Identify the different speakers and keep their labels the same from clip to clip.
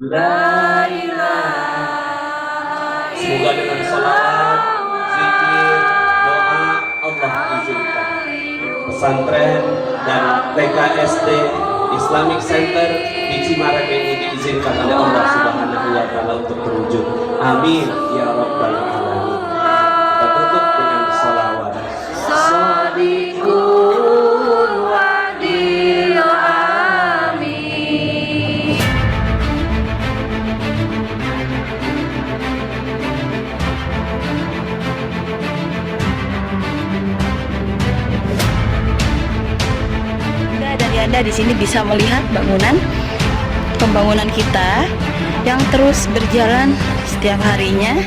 Speaker 1: La ilaha Semoga dengan salawat, zikir, doa Allah izinkan pesantren dan TKSD Islamic Center di Cimarang ini diizinkan oleh Allah Subhanahu wa taala untuk terwujud. Amin ya rabbal alamin. Kita tutup dengan salawat. Shadiqul wadil amin.
Speaker 2: Dan Anda di sini bisa melihat pembangunan kita yang terus berjalan setiap harinya.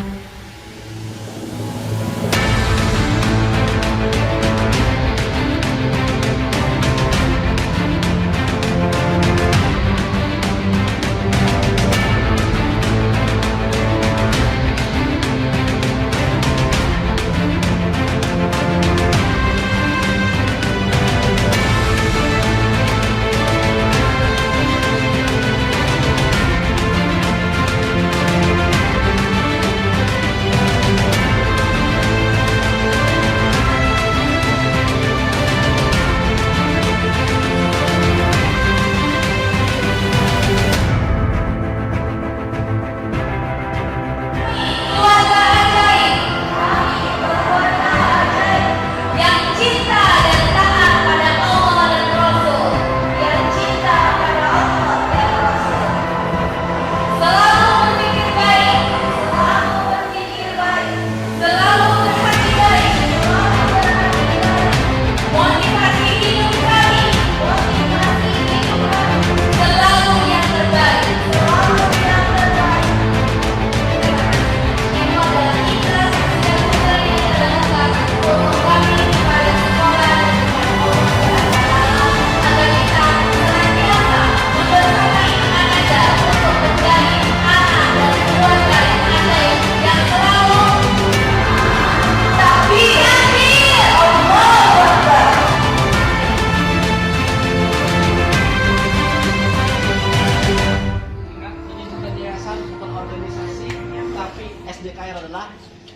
Speaker 3: SDKR adalah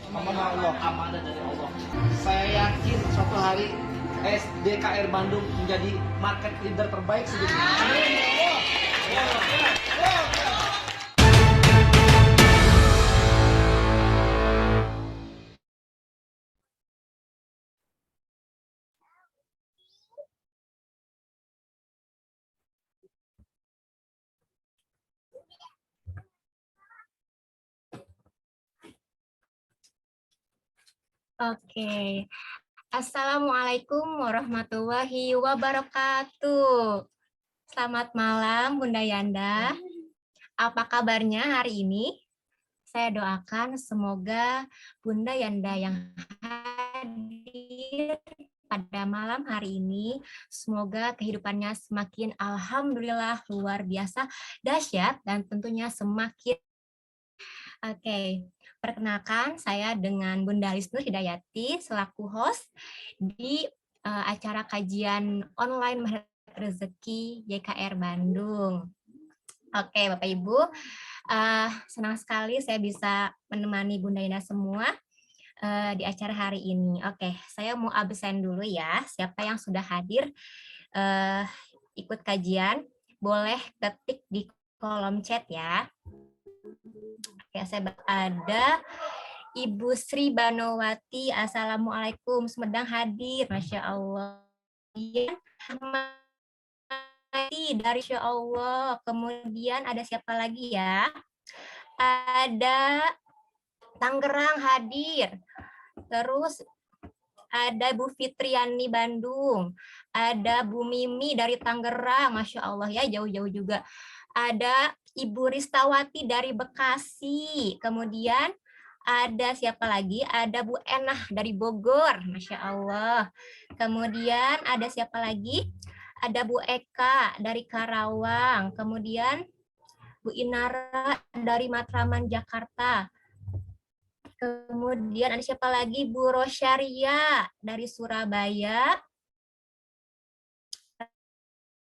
Speaker 3: amanah Allah, amanah dari Allah. Saya yakin suatu hari SDKR Bandung menjadi market leader terbaik sedunia.
Speaker 4: Oke, Assalamualaikum warahmatullahi wabarakatuh. Selamat malam Bunda Yanda. Apa kabarnya hari ini? Saya doakan semoga Bunda Yanda yang hadir pada malam hari ini, semoga kehidupannya semakin alhamdulillah luar biasa dahsyat dan tentunya semakin. Oke, perkenalkan saya dengan Bunda Lisnur Hidayati selaku host di acara kajian online Mahir Rezeki YKR Bandung. Oke, Bapak Ibu, senang sekali saya bisa menemani Bunda Ina semua di acara hari ini. Oke, saya mau absen dulu ya. Siapa yang sudah hadir ikut kajian, boleh ketik di kolom chat ya. Oke, saya ada Ibu Sri Banowati. Assalamualaikum, Sumedang hadir, Masya Allah. Dari Masya Allah. Kemudian ada siapa lagi ya? Ada Tangerang hadir. Terus ada Bu Fitriani Bandung. Ada Bu Mimi dari Tangerang, Masya Allah ya, jauh-jauh juga. Ada Ibu Ristawati dari Bekasi. Kemudian ada siapa lagi? Ada Bu Enah dari Bogor, Masya Allah. Kemudian ada siapa lagi? Ada Bu Eka dari Karawang. Kemudian Bu Inara dari Matraman, Jakarta. Kemudian ada siapa lagi? Bu Rosyaria dari Surabaya.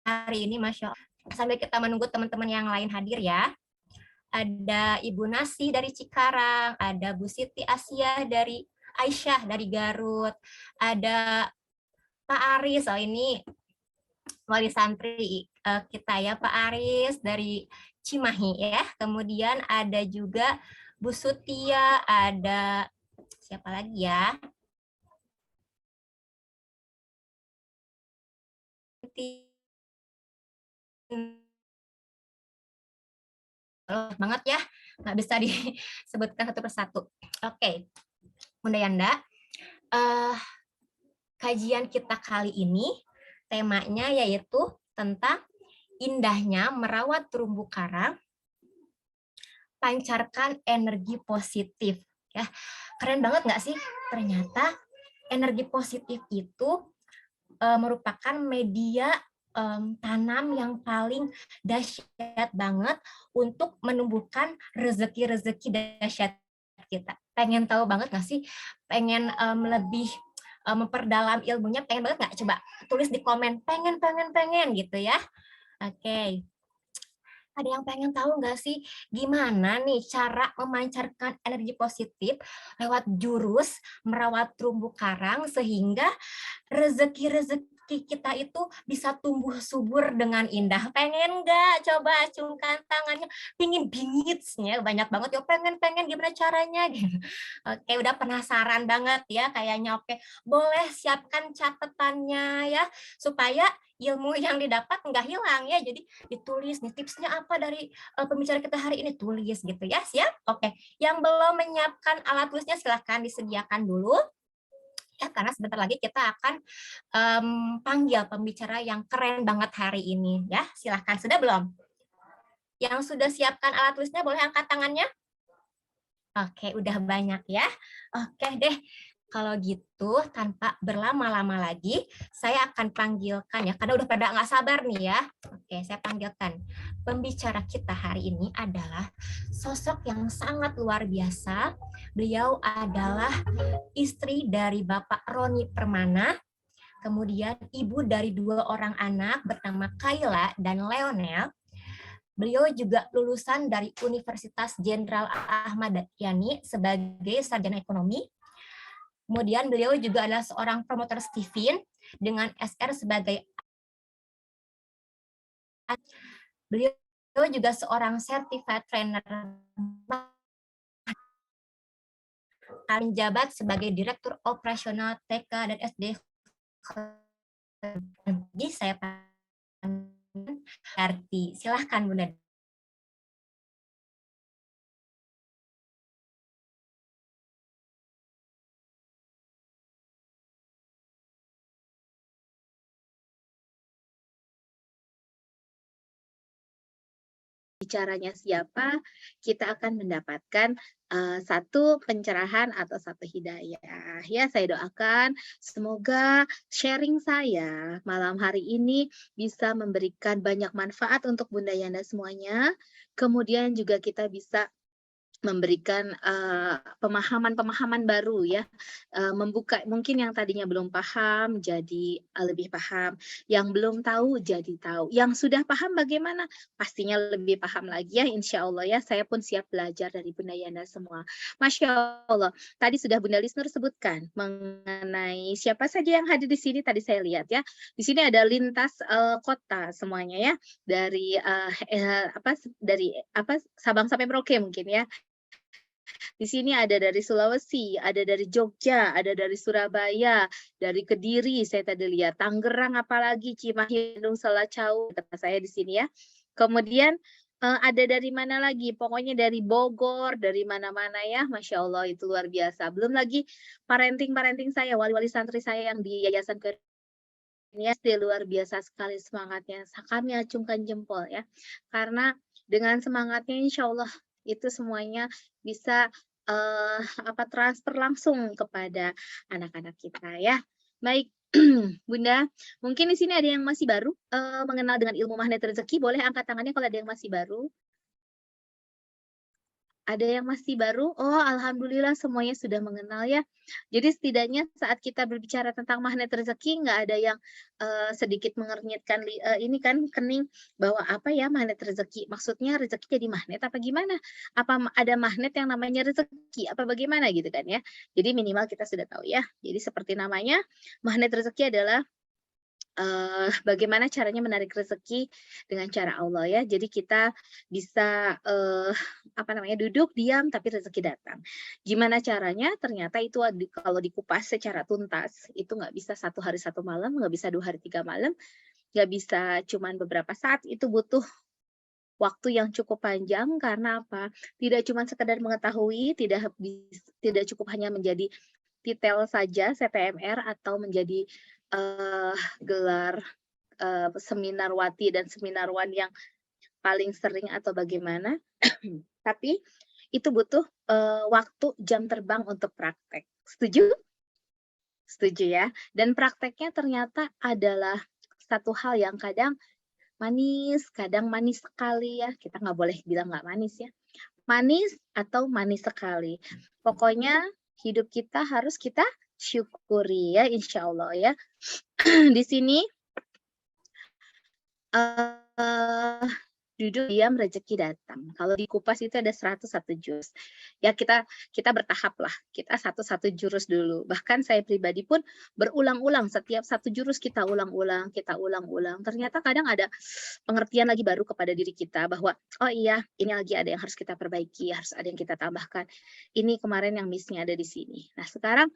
Speaker 4: Hari ini Masya Allah. Sambil kita menunggu teman-teman yang lain hadir ya. ada Ibu Nasi dari Cikarang, ada Bu Siti Aisyah dari Garut, ada Pak Aris, oh ini wali santri kita ya, Pak Aris dari Cimahi ya. Kemudian ada juga Bu Sutia, ada siapa lagi ya? Banget ya, nggak bisa disebutkan satu persatu. Oke, Bunda Yanda, kajian kita kali ini temanya yaitu tentang indahnya merawat terumbu karang, pancarkan energi positif. Ya, keren banget nggak sih? Ternyata energi positif itu merupakan media tanam yang paling dahsyat banget untuk menumbuhkan rezeki-rezeki dahsyat kita. Pengen tahu banget nggak sih? Pengen lebih memperdalam ilmunya, pengen banget nggak? Coba tulis di komen, pengen gitu ya. Oke. Ada yang pengen tahu nggak sih gimana nih cara memancarkan energi positif lewat jurus merawat terumbu karang sehingga rezeki-rezeki kita itu bisa tumbuh subur dengan indah. Pengen nggak? Coba acungkan tangannya. Pingin bingitsnya banyak banget ya. Pengen gimana caranya? Gitu. Oke, udah penasaran banget ya kayaknya. Oke, boleh siapkan catatannya ya supaya ilmu yang didapat nggak hilang ya. Jadi ditulis nih tipsnya apa dari pembicara kita hari ini, tulis gitu ya. Siap? Oke. Yang belum menyiapkan alat tulisnya silahkan disediakan dulu. Ya, karena sebentar lagi kita akan panggil pembicara yang keren banget hari ini ya. Silahkan, sudah belum? Yang sudah siapkan alat tulisnya boleh angkat tangannya. Oke, udah banyak ya. Oke deh, kalau gitu tanpa berlama-lama lagi, saya akan panggilkan ya, karena udah pada nggak sabar nih ya. Oke, saya panggilkan. Pembicara kita hari ini adalah sosok yang sangat luar biasa. Beliau adalah istri dari Bapak Roni Permana, kemudian ibu dari 2 orang anak bernama Kayla dan Leonel. Beliau juga lulusan dari Universitas Jenderal Ahmad Yani sebagai sarjana ekonomi. Kemudian beliau juga adalah seorang promotor Stephen dengan SR sebagai. Beliau juga seorang certified trainer menjabat sebagai Direktur Operasional TK dan SD. Jadi saya Arti. Silahkan Bunda.
Speaker 5: Bicaranya siapa, kita akan mendapatkan satu pencerahan atau satu hidayah. Ya, saya doakan semoga sharing saya malam hari ini bisa memberikan banyak manfaat untuk Bunda Yanda semuanya. Kemudian juga kita bisa memberikan pemahaman-pemahaman baru ya, membuka mungkin yang tadinya belum paham jadi lebih paham, yang belum tahu jadi tahu, yang sudah paham bagaimana pastinya lebih paham lagi ya, insya Allah ya. Saya pun siap belajar dari Bunda Yana semua. Masya Allah, tadi sudah Bunda Lisnur sebutkan mengenai siapa saja yang hadir di sini. Tadi saya lihat ya, di sini ada lintas kota semuanya ya, dari Sabang sampai Merauke mungkin ya. Di sini ada dari Sulawesi, ada dari Jogja, ada dari Surabaya, dari Kediri, saya tadi lihat, Tangerang, apalagi Cimahi, Bandung, Salacau, tempat saya di sini ya. Kemudian ada dari mana lagi? Pokoknya dari Bogor, dari mana-mana ya, Masya Allah itu luar biasa. Belum lagi parenting saya, wali-wali santri saya yang di Yayasan SD luar biasa sekali semangatnya. Kami acungkan jempol ya, karena dengan semangatnya Insya Allah itu semuanya bisa transfer langsung kepada anak-anak kita ya. Baik, Bunda, mungkin di sini ada yang masih baru mengenal dengan ilmu magnet rezeki, boleh angkat tangannya kalau ada yang masih baru. Ada yang masih baru? Oh, alhamdulillah semuanya sudah mengenal ya. Jadi setidaknya saat kita berbicara tentang magnet rezeki, nggak ada yang sedikit mengernyitkan ini kan kening bahwa apa ya magnet rezeki? Maksudnya rezeki jadi magnet apa gimana? Apa ada magnet yang namanya rezeki? Apa bagaimana gitu kan ya? Jadi minimal kita sudah tahu ya. Jadi seperti namanya, magnet rezeki adalah bagaimana caranya menarik rezeki dengan cara Allah ya. Jadi kita bisa duduk diam tapi rezeki datang. Gimana caranya? Ternyata itu kalau dikupas secara tuntas itu nggak bisa 1 hari 1 malam, nggak bisa 2 hari 3 malam, nggak bisa cuman beberapa saat. Itu butuh waktu yang cukup panjang karena apa? Tidak cuma sekedar mengetahui, tidak cukup hanya menjadi titel saja CTMR atau menjadi gelar seminarwati dan seminarwan yang paling sering atau bagaimana, tapi itu butuh waktu jam terbang untuk praktek. Setuju? Setuju ya. Dan prakteknya ternyata adalah satu hal yang kadang manis sekali ya. Kita nggak boleh bilang nggak manis ya. Manis atau manis sekali. Pokoknya hidup kita harus kita syukuri ya, insya Allah ya. Di sini duduk diam rezeki datang. Kalau dikupas itu ada 101 jurus. Ya kita bertahap lah. Kita satu jurus dulu. Bahkan saya pribadi pun berulang-ulang. Setiap 1 jurus kita ulang-ulang. Ternyata kadang ada pengertian lagi baru kepada diri kita bahwa oh iya ini lagi ada yang harus kita perbaiki, harus ada yang kita tambahkan. Ini kemarin yang miss-nya ada di sini. Nah sekarang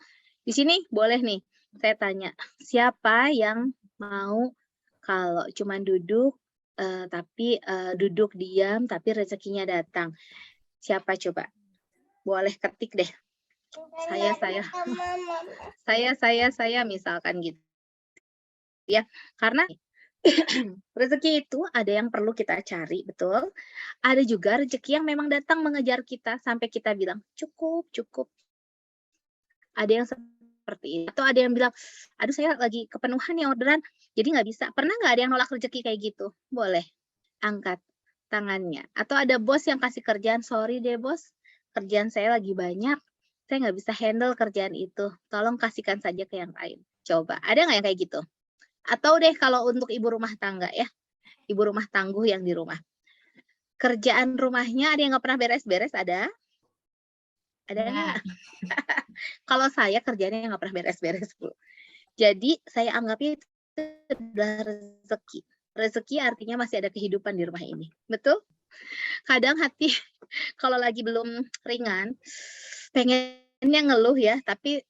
Speaker 5: di sini boleh nih saya tanya, siapa yang mau kalau cuman duduk tapi duduk diam tapi rezekinya datang? Siapa coba? Boleh ketik deh. Saya misalkan gitu. Ya, karena rezeki itu ada yang perlu kita cari, betul. Ada juga rezeki yang memang datang mengejar kita sampai kita bilang cukup. Ada yang seperti itu. Atau ada yang bilang, aduh saya lagi kepenuhan ya orderan, jadi nggak bisa. Pernah nggak ada yang nolak rezeki kayak gitu? Boleh, angkat tangannya. Atau ada bos yang kasih kerjaan, sorry deh bos, kerjaan saya lagi banyak, saya nggak bisa handle kerjaan itu. Tolong kasihkan saja ke yang lain. Coba, ada nggak yang kayak gitu? Atau deh kalau untuk ibu rumah tangga ya, ibu rumah tangguh yang di rumah. Kerjaan rumahnya ada yang nggak pernah beres-beres, ada? Ada nggak? Kalau saya kerjanya nggak pernah beres-beres, Bu. Jadi saya anggapnya itu adalah rezeki. Rezeki artinya masih ada kehidupan di rumah ini. Betul? Kadang hati kalau lagi belum ringan, pengennya ngeluh ya, tapi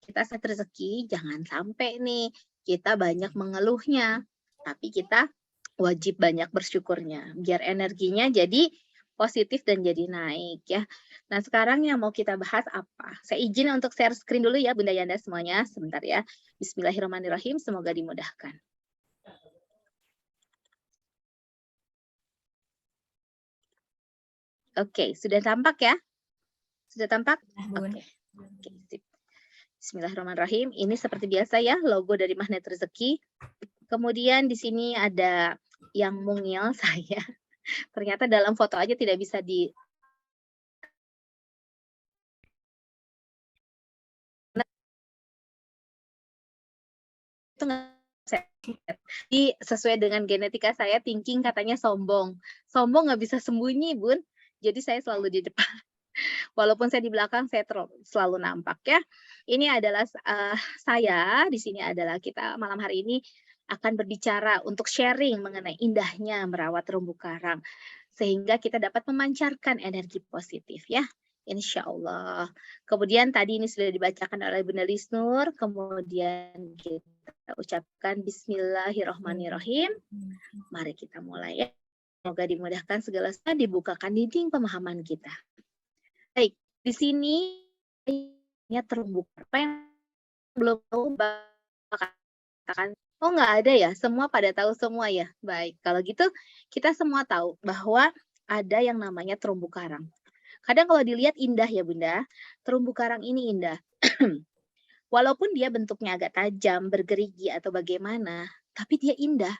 Speaker 5: kita saat rezeki, jangan sampai nih kita banyak mengeluhnya, tapi kita wajib banyak bersyukurnya, biar energinya jadi positif dan jadi naik ya. Nah sekarang yang mau kita bahas apa? Saya izin untuk share screen dulu ya Bunda Yanda semuanya, sebentar ya. Bismillahirrahmanirrahim, semoga dimudahkan. Oke, sudah tampak ya? Sudah tampak? Oke. Sip. Bismillahirrahmanirrahim. Ini seperti biasa ya, logo dari magnet rezeki. Kemudian di sini ada yang mungil saya. Ternyata dalam foto aja tidak bisa di sesuai dengan genetika saya, thinking katanya sombong nggak bisa sembunyi Bun, jadi saya selalu di depan. Walaupun saya di belakang, saya selalu nampak ya. Ini adalah saya di sini adalah kita malam hari ini akan berbicara untuk sharing mengenai indahnya merawat terumbu karang sehingga kita dapat memancarkan energi positif ya. Insya Allah. Kemudian tadi ini sudah dibacakan oleh Bunda Lisnur, kemudian kita ucapkan Bismillahirrahmanirrahim. Mari kita mulai ya. Semoga dimudahkan segala sesuatu, dibukakan dinding pemahaman kita. Baik, di sini ya terumbu karang. Apa yang belum tahu katakan, oh nggak ada ya, semua pada tahu semua ya. Baik, kalau gitu kita semua tahu bahwa ada yang namanya terumbu karang. Kadang kalau dilihat indah ya Bunda, terumbu karang ini indah. Walaupun dia bentuknya agak tajam, bergerigi atau bagaimana, tapi dia indah.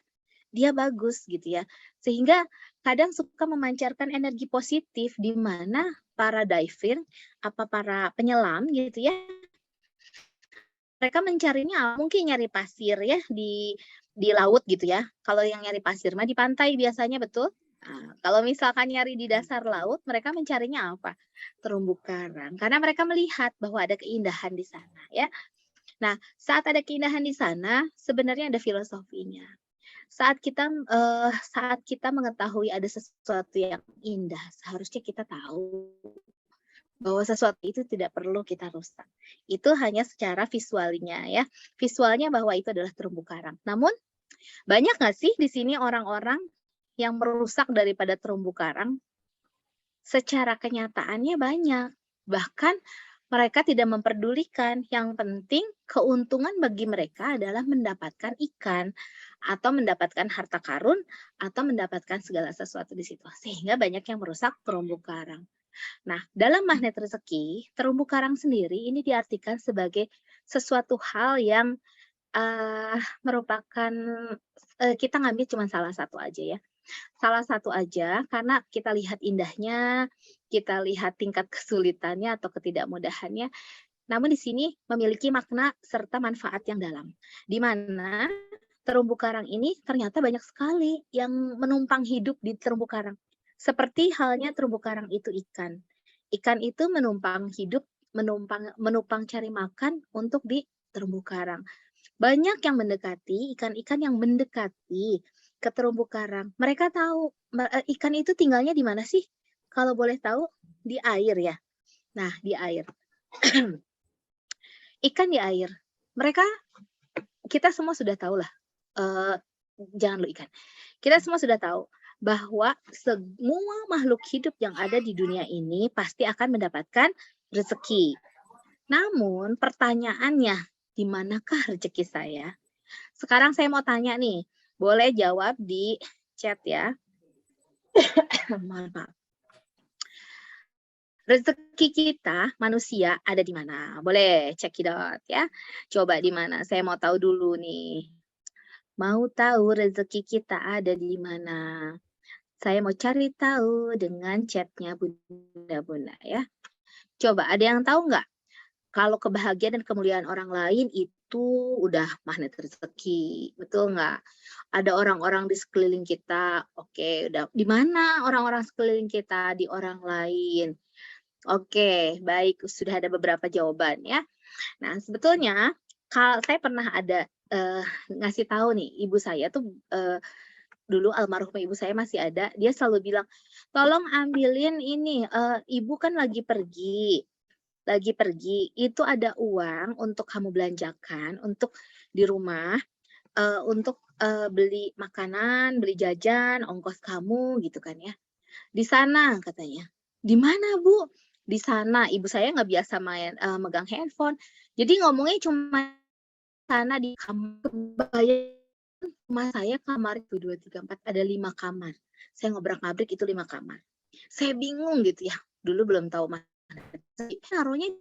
Speaker 5: dia bagus gitu ya. Sehingga kadang suka memancarkan energi positif di mana para diver, para penyelam gitu ya, mereka mencarinya mungkin nyari pasir ya di laut gitu ya. Kalau yang nyari pasir mah di pantai biasanya, betul? Nah, kalau misalkan nyari di dasar laut, mereka mencarinya apa? Terumbu karang. Karena mereka melihat bahwa ada keindahan di sana ya. Nah, saat ada keindahan di sana, sebenarnya ada filosofinya. Saat kita mengetahui ada sesuatu yang indah, seharusnya kita tahu bahwa sesuatu itu tidak perlu kita rusak. Itu hanya secara visualnya ya. Visualnya bahwa itu adalah terumbu karang. Namun banyak nggak sih di sini orang-orang yang merusak daripada terumbu karang? Secara kenyataannya banyak. Bahkan mereka tidak memperdulikan. Yang penting keuntungan bagi mereka adalah mendapatkan ikan atau mendapatkan harta karun atau mendapatkan segala sesuatu di situ. Sehingga banyak yang merusak terumbu karang. Nah, dalam magnet rezeki, terumbu karang sendiri ini diartikan sebagai sesuatu hal yang merupakan kita ngambil cuma salah satu aja ya. Salah satu aja karena kita lihat indahnya, kita lihat tingkat kesulitannya atau ketidakmudahannya. Namun di sini memiliki makna serta manfaat yang dalam. Di mana terumbu karang ini ternyata banyak sekali yang menumpang hidup di terumbu karang. Seperti halnya terumbu karang itu ikan. Ikan itu menumpang hidup, menumpang cari makan untuk di terumbu karang. Banyak yang mendekati, ikan-ikan yang mendekati ke terumbu karang. Mereka tahu ikan itu tinggalnya di mana sih? Kalau boleh tahu, di air ya. Nah, di air. Ikan di air. Kita semua sudah tahu lah. Jangan lu ikan. Kita semua sudah tahu bahwa semua makhluk hidup yang ada di dunia ini pasti akan mendapatkan rezeki. Namun pertanyaannya, di manakah rezeki saya? Sekarang saya mau tanya nih, boleh jawab di chat ya. Mohon maaf. Rezeki kita manusia ada di mana? Boleh cekidot ya. Coba di mana? Saya mau tahu dulu nih. Mau tahu rezeki kita ada di mana? Saya mau cari tahu dengan chatnya bunda-bunda ya. Coba ada yang tahu nggak? Kalau kebahagiaan dan kemuliaan orang lain itu udah magnet rezeki, betul nggak? Ada orang-orang di sekeliling kita, oke, udah di mana orang-orang sekeliling kita? Di orang lain. Oke, baik, sudah ada beberapa jawaban ya. Nah, sebetulnya kalau saya pernah ada ngasih tahu nih, ibu saya tuh dulu almarhumah ibu saya masih ada, dia selalu bilang, tolong ambilin ini, ibu kan lagi pergi, itu ada uang untuk kamu belanjakan, untuk di rumah, untuk beli makanan, beli jajan, ongkos kamu gitu kan ya. Di sana katanya. Di mana Bu? Di sana. Ibu saya nggak biasa megang handphone. Jadi ngomongnya cuma sana di kamar. Kebayang rumah saya kamar itu 2, 3, 4, ada 5 kamar. Saya ngobrak-ngabrik itu 5 kamar. Saya bingung gitu ya. Dulu belum tahu mana. Naruhnya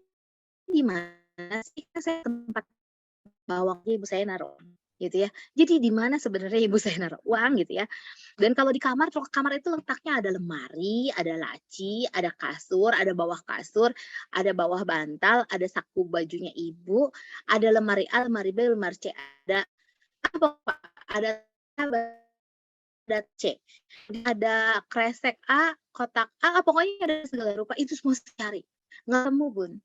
Speaker 5: di mana sih? Kan saya tempat bawangnya ibu saya naruh gitu ya. Jadi di mana sebenarnya ibu saya naruh uang gitu ya. Dan kalau di kamar itu letaknya ada lemari, ada laci, ada kasur, ada bawah kasur, ada bawah bantal, ada saku bajunya ibu, ada lemari A, lemari B, lemari C, ada apa Pak? Ada C, ada kresek A, kotak A, pokoknya ada segala rupa, itu semua saya cari. Nggak temu Bun.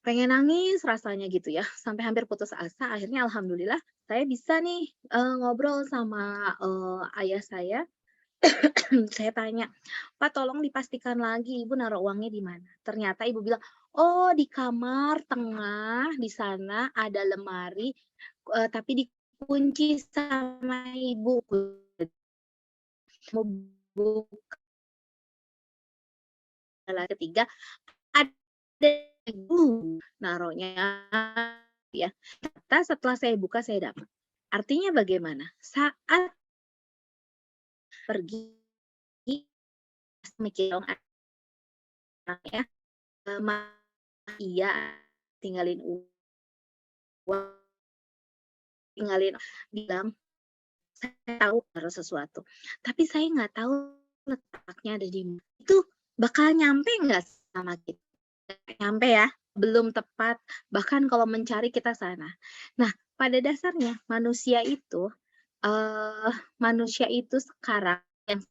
Speaker 5: Pengen nangis rasanya gitu ya, sampai hampir putus asa. Akhirnya alhamdulillah saya bisa nih ngobrol sama ayah saya. Saya tanya, Pak tolong dipastikan lagi ibu naruh uangnya di mana. Ternyata ibu bilang, oh di kamar tengah di sana ada lemari, tapi dikunci sama ibu. Mau buka ketiga ada ibu naruhnya ya. Ternyata setelah saya buka saya dapat. Artinya bagaimana? Saat pergi mikir dong anak ya, iya tinggalin uang, tinggalin bilang saya tahu harus sesuatu, tapi saya nggak tahu letaknya ada di mana. Itu bakal nyampe nggak sama kita? Nggak nyampe ya, belum tepat, bahkan kalau mencari kita sana. Nah, pada dasarnya manusia itu sekarang yang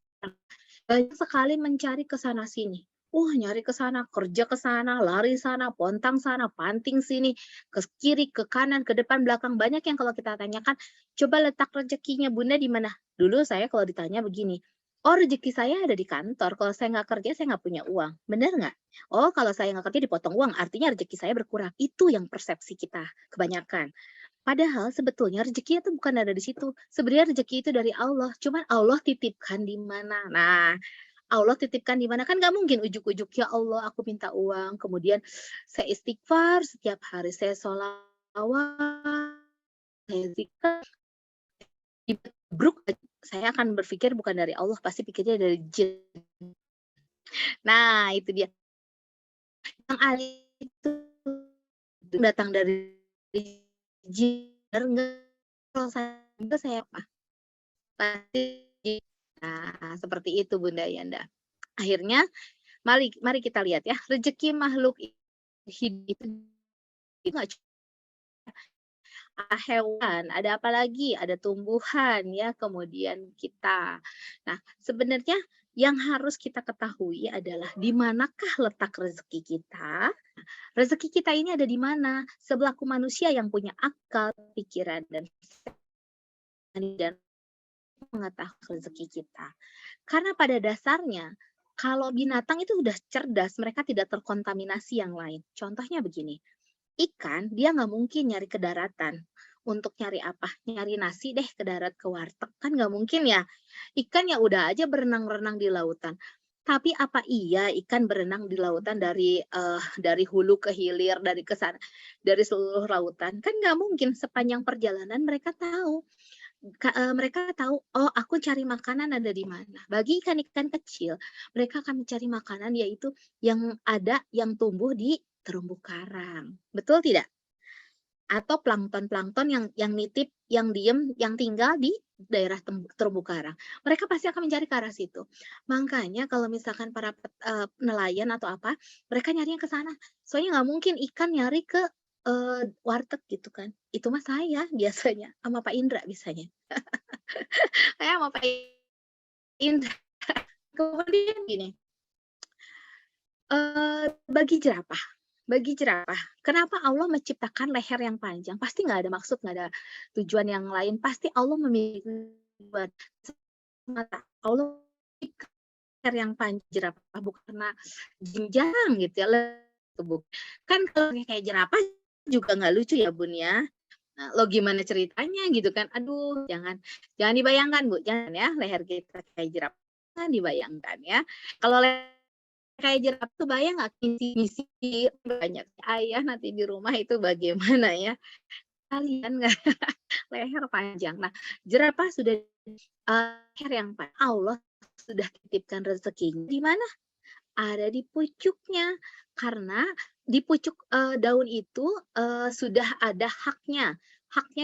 Speaker 5: banyak sekali mencari ke sana sini. Nyari ke sana, kerja ke sana, lari sana, pontang sana, panting sini, ke kiri, ke kanan, ke depan, belakang. Banyak yang kalau kita tanyakan, coba letak rezekinya Bunda di mana? Dulu saya kalau ditanya begini, oh rezeki saya ada di kantor, kalau saya nggak kerja saya nggak punya uang. Benar nggak? Oh kalau saya nggak kerja dipotong uang, artinya rezeki saya berkurang. Itu yang persepsi kita kebanyakan. Padahal sebetulnya rezeki itu bukan ada di situ. Sebenarnya rezeki itu dari Allah. Cuman Allah titipkan di mana. Nah, Allah titipkan di mana kan nggak mungkin ujuk-ujuk ya Allah aku minta uang, kemudian saya istighfar setiap hari, saya sholawat, saya zikir, saya akan berpikir bukan dari Allah, pasti pikirnya dari jin. Nah itu dia. Yang ahli itu datang dari jin, enggak? Kalau saya apa? Pasti jin. Nah seperti itu Bunda Yanda. Akhirnya mari kita lihat ya, rezeki makhluk hidup itu nggak cuma hewan, ada apa lagi? Ada tumbuhan ya, kemudian kita. Nah, sebenarnya yang harus kita ketahui adalah di manakah letak rezeki kita? Rezeki kita ini ada di mana? Sebelaku manusia yang punya akal, pikiran dan mengetahui rezeki kita. Karena pada dasarnya kalau binatang itu sudah cerdas, mereka tidak terkontaminasi yang lain. Contohnya begini, ikan dia nggak mungkin nyari ke daratan. Untuk nyari apa? Nyari nasi deh ke darat, ke warteg. Kan nggak mungkin ya. Ikan ya udah aja berenang-renang di lautan. Tapi apa iya ikan berenang di lautan dari hulu ke hilir, dari ke sana, dari seluruh lautan? Kan nggak mungkin. Sepanjang perjalanan mereka tahu oh aku cari makanan ada di mana. Bagi ikan-ikan kecil, mereka akan mencari makanan yaitu yang tumbuh di terumbu karang. Betul tidak? Atau plankton-plankton yang nitip, yang diem, yang tinggal di daerah terumbu karang. Mereka pasti akan mencari ke arah situ. Makanya kalau misalkan para nelayan atau apa, mereka nyarinya ke sana. Soalnya nggak mungkin ikan nyari ke warteg gitu kan. Itu mah saya biasanya, sama Pak Indra biasanya. Saya sama Pak Indra. Kemudian gini, bagi jerapah, kenapa Allah menciptakan leher yang panjang? Pasti nggak ada maksud, nggak ada tujuan yang lain. Pasti Allah memiliki tujuan. Allah leher yang panjang jerapah bukan karena jenjang gitu ya. Kan kalau kayak jerapah juga nggak lucu ya Bun ya. Nah, lo gimana ceritanya gitu kan? Aduh, jangan dibayangkan Bu, jangan ya leher kita kayak jerapah, jangan dibayangkan ya. Kalau kayak jerapah tuh bayang nggak misi banyak ayah nanti di rumah itu bagaimana ya? Kalian nggak leher panjang. Nah, jerapah sudah leher yang panjang. Allah sudah titipkan rezekinya di mana? Ada di pucuknya. Karena di pucuk daun itu sudah ada haknya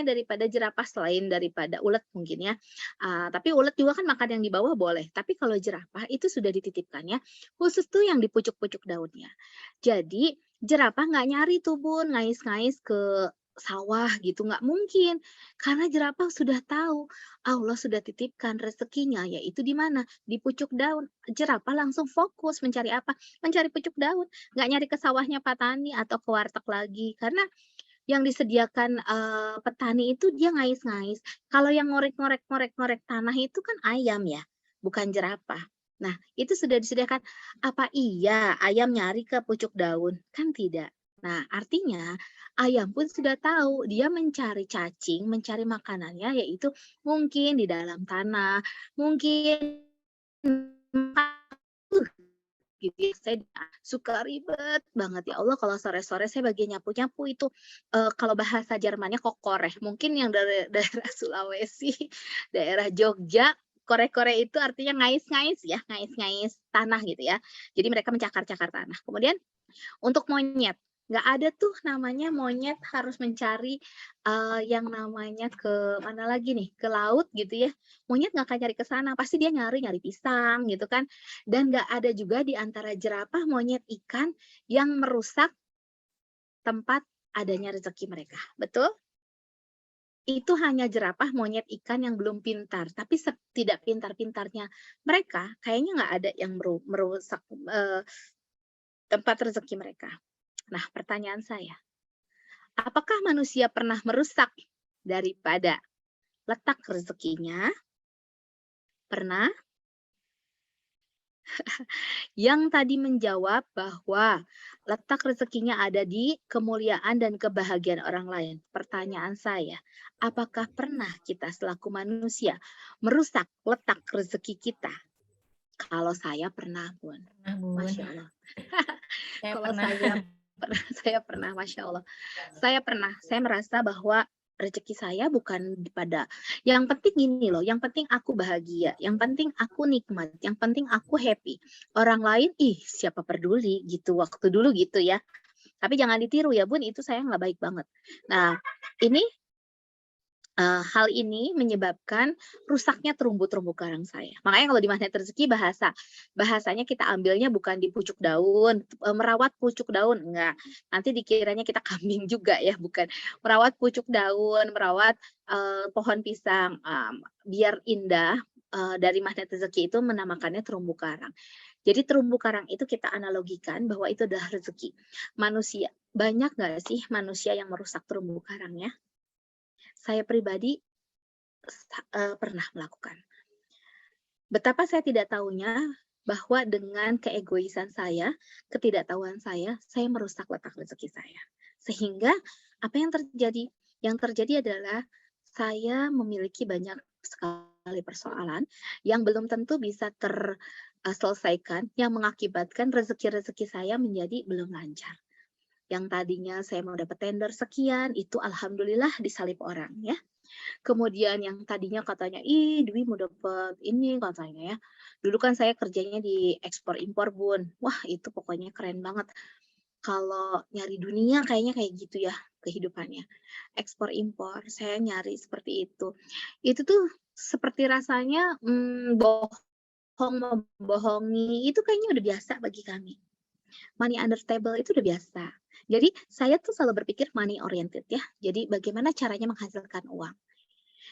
Speaker 5: daripada jerapah selain daripada ulet mungkin ya. Tapi ulet juga kan makan yang di bawah boleh. Tapi kalau jerapah itu sudah dititipkannya khusus tuh yang di pucuk-pucuk daunnya. Jadi jerapah nggak nyari tuh Bun, ngais-ngais ke sawah gitu, nggak mungkin. Karena jerapah sudah tahu Allah sudah titipkan rezekinya yaitu di mana? Di pucuk daun. Jerapah langsung fokus mencari apa? Mencari pucuk daun. Nggak nyari ke sawahnya petani atau ke warteg lagi. Karena yang disediakan petani itu dia ngais-ngais. Kalau yang ngorek tanah itu kan ayam ya, bukan jerapah. Nah, itu sudah disediakan. Apa iya ayam nyari ke pucuk daun? Kan tidak. Nah, artinya ayam pun sudah tahu dia mencari cacing, mencari makanannya yaitu mungkin di dalam tanah, mungkin gitu ya. Saya suka ribet banget ya Allah kalau sore-sore saya bagian nyapu-nyapu itu kalau bahasa Jermannya kokoreh. Mungkin yang dari daerah Sulawesi, daerah Jogja, kore-kore itu artinya ngais-ngais ya, ngais-ngais tanah gitu ya. Jadi mereka mencakar-cakar tanah. Kemudian untuk monyet Nggak ada tuh namanya monyet harus mencari yang namanya ke mana lagi nih, ke laut gitu ya. Monyet nggak akan nyari ke sana, pasti dia nyari pisang gitu kan. Dan nggak ada juga di antara jerapah, monyet, ikan yang merusak tempat adanya rezeki mereka. Betul? Itu hanya jerapah, monyet, ikan yang belum pintar. Tapi tidak pintar-pintarnya mereka, kayaknya nggak ada yang merusak tempat rezeki mereka. Nah, pertanyaan saya, apakah manusia pernah merusak daripada letak rezekinya? Pernah? Yang tadi menjawab bahwa letak rezekinya ada di kemuliaan dan kebahagiaan orang lain. Pertanyaan saya, apakah pernah kita selaku manusia merusak letak rezeki kita? Kalau saya pernah, Bun.
Speaker 4: Nah, Bun,
Speaker 5: Masya Allah.
Speaker 4: saya
Speaker 5: Kalau
Speaker 4: pernah.
Speaker 5: saya pernah, Masya Allah. Saya pernah, saya merasa bahwa rezeki saya bukan pada, yang penting gini loh, yang penting aku bahagia, yang penting aku nikmat, yang penting aku happy. Orang lain, siapa peduli gitu, waktu dulu gitu ya. Tapi jangan ditiru ya Bun, itu saya nggak baik banget. Nah, ini hal ini menyebabkan rusaknya terumbu-terumbu karang saya. Makanya kalau di magnet rezeki bahasanya kita ambilnya bukan di pucuk daun, merawat pucuk daun, enggak. Nanti dikiranya kita kambing juga ya, bukan. Merawat pucuk daun, merawat pohon pisang, biar indah. Dari magnet rezeki itu menamakannya terumbu karang. Jadi terumbu karang itu kita analogikan bahwa itu adalah rezeki. Manusia, banyak nggak sih manusia yang merusak terumbu karangnya? Saya pribadi pernah melakukan. Betapa saya tidak tahunya bahwa dengan keegoisan saya, ketidaktahuan saya merusak letak rezeki saya. Sehingga apa yang terjadi? Yang terjadi adalah saya memiliki banyak sekali persoalan yang belum tentu bisa terselesaikan, yang mengakibatkan rezeki-rezeki saya menjadi belum lancar. Yang tadinya saya mau dapat tender sekian, itu alhamdulillah disalip orang ya. Kemudian yang tadinya katanya, Dwi mau dapat ini katanya ya. Dulu kan saya kerjanya di ekspor impor Bun. Wah itu pokoknya keren banget. Kalau nyari dunia kayaknya kayak gitu ya kehidupannya. Ekspor impor, saya nyari seperti itu. Itu tuh seperti rasanya bohong membohongi, itu kayaknya udah biasa bagi kami. Money under table itu udah biasa. Jadi saya tuh selalu berpikir money oriented ya. Jadi bagaimana caranya menghasilkan uang.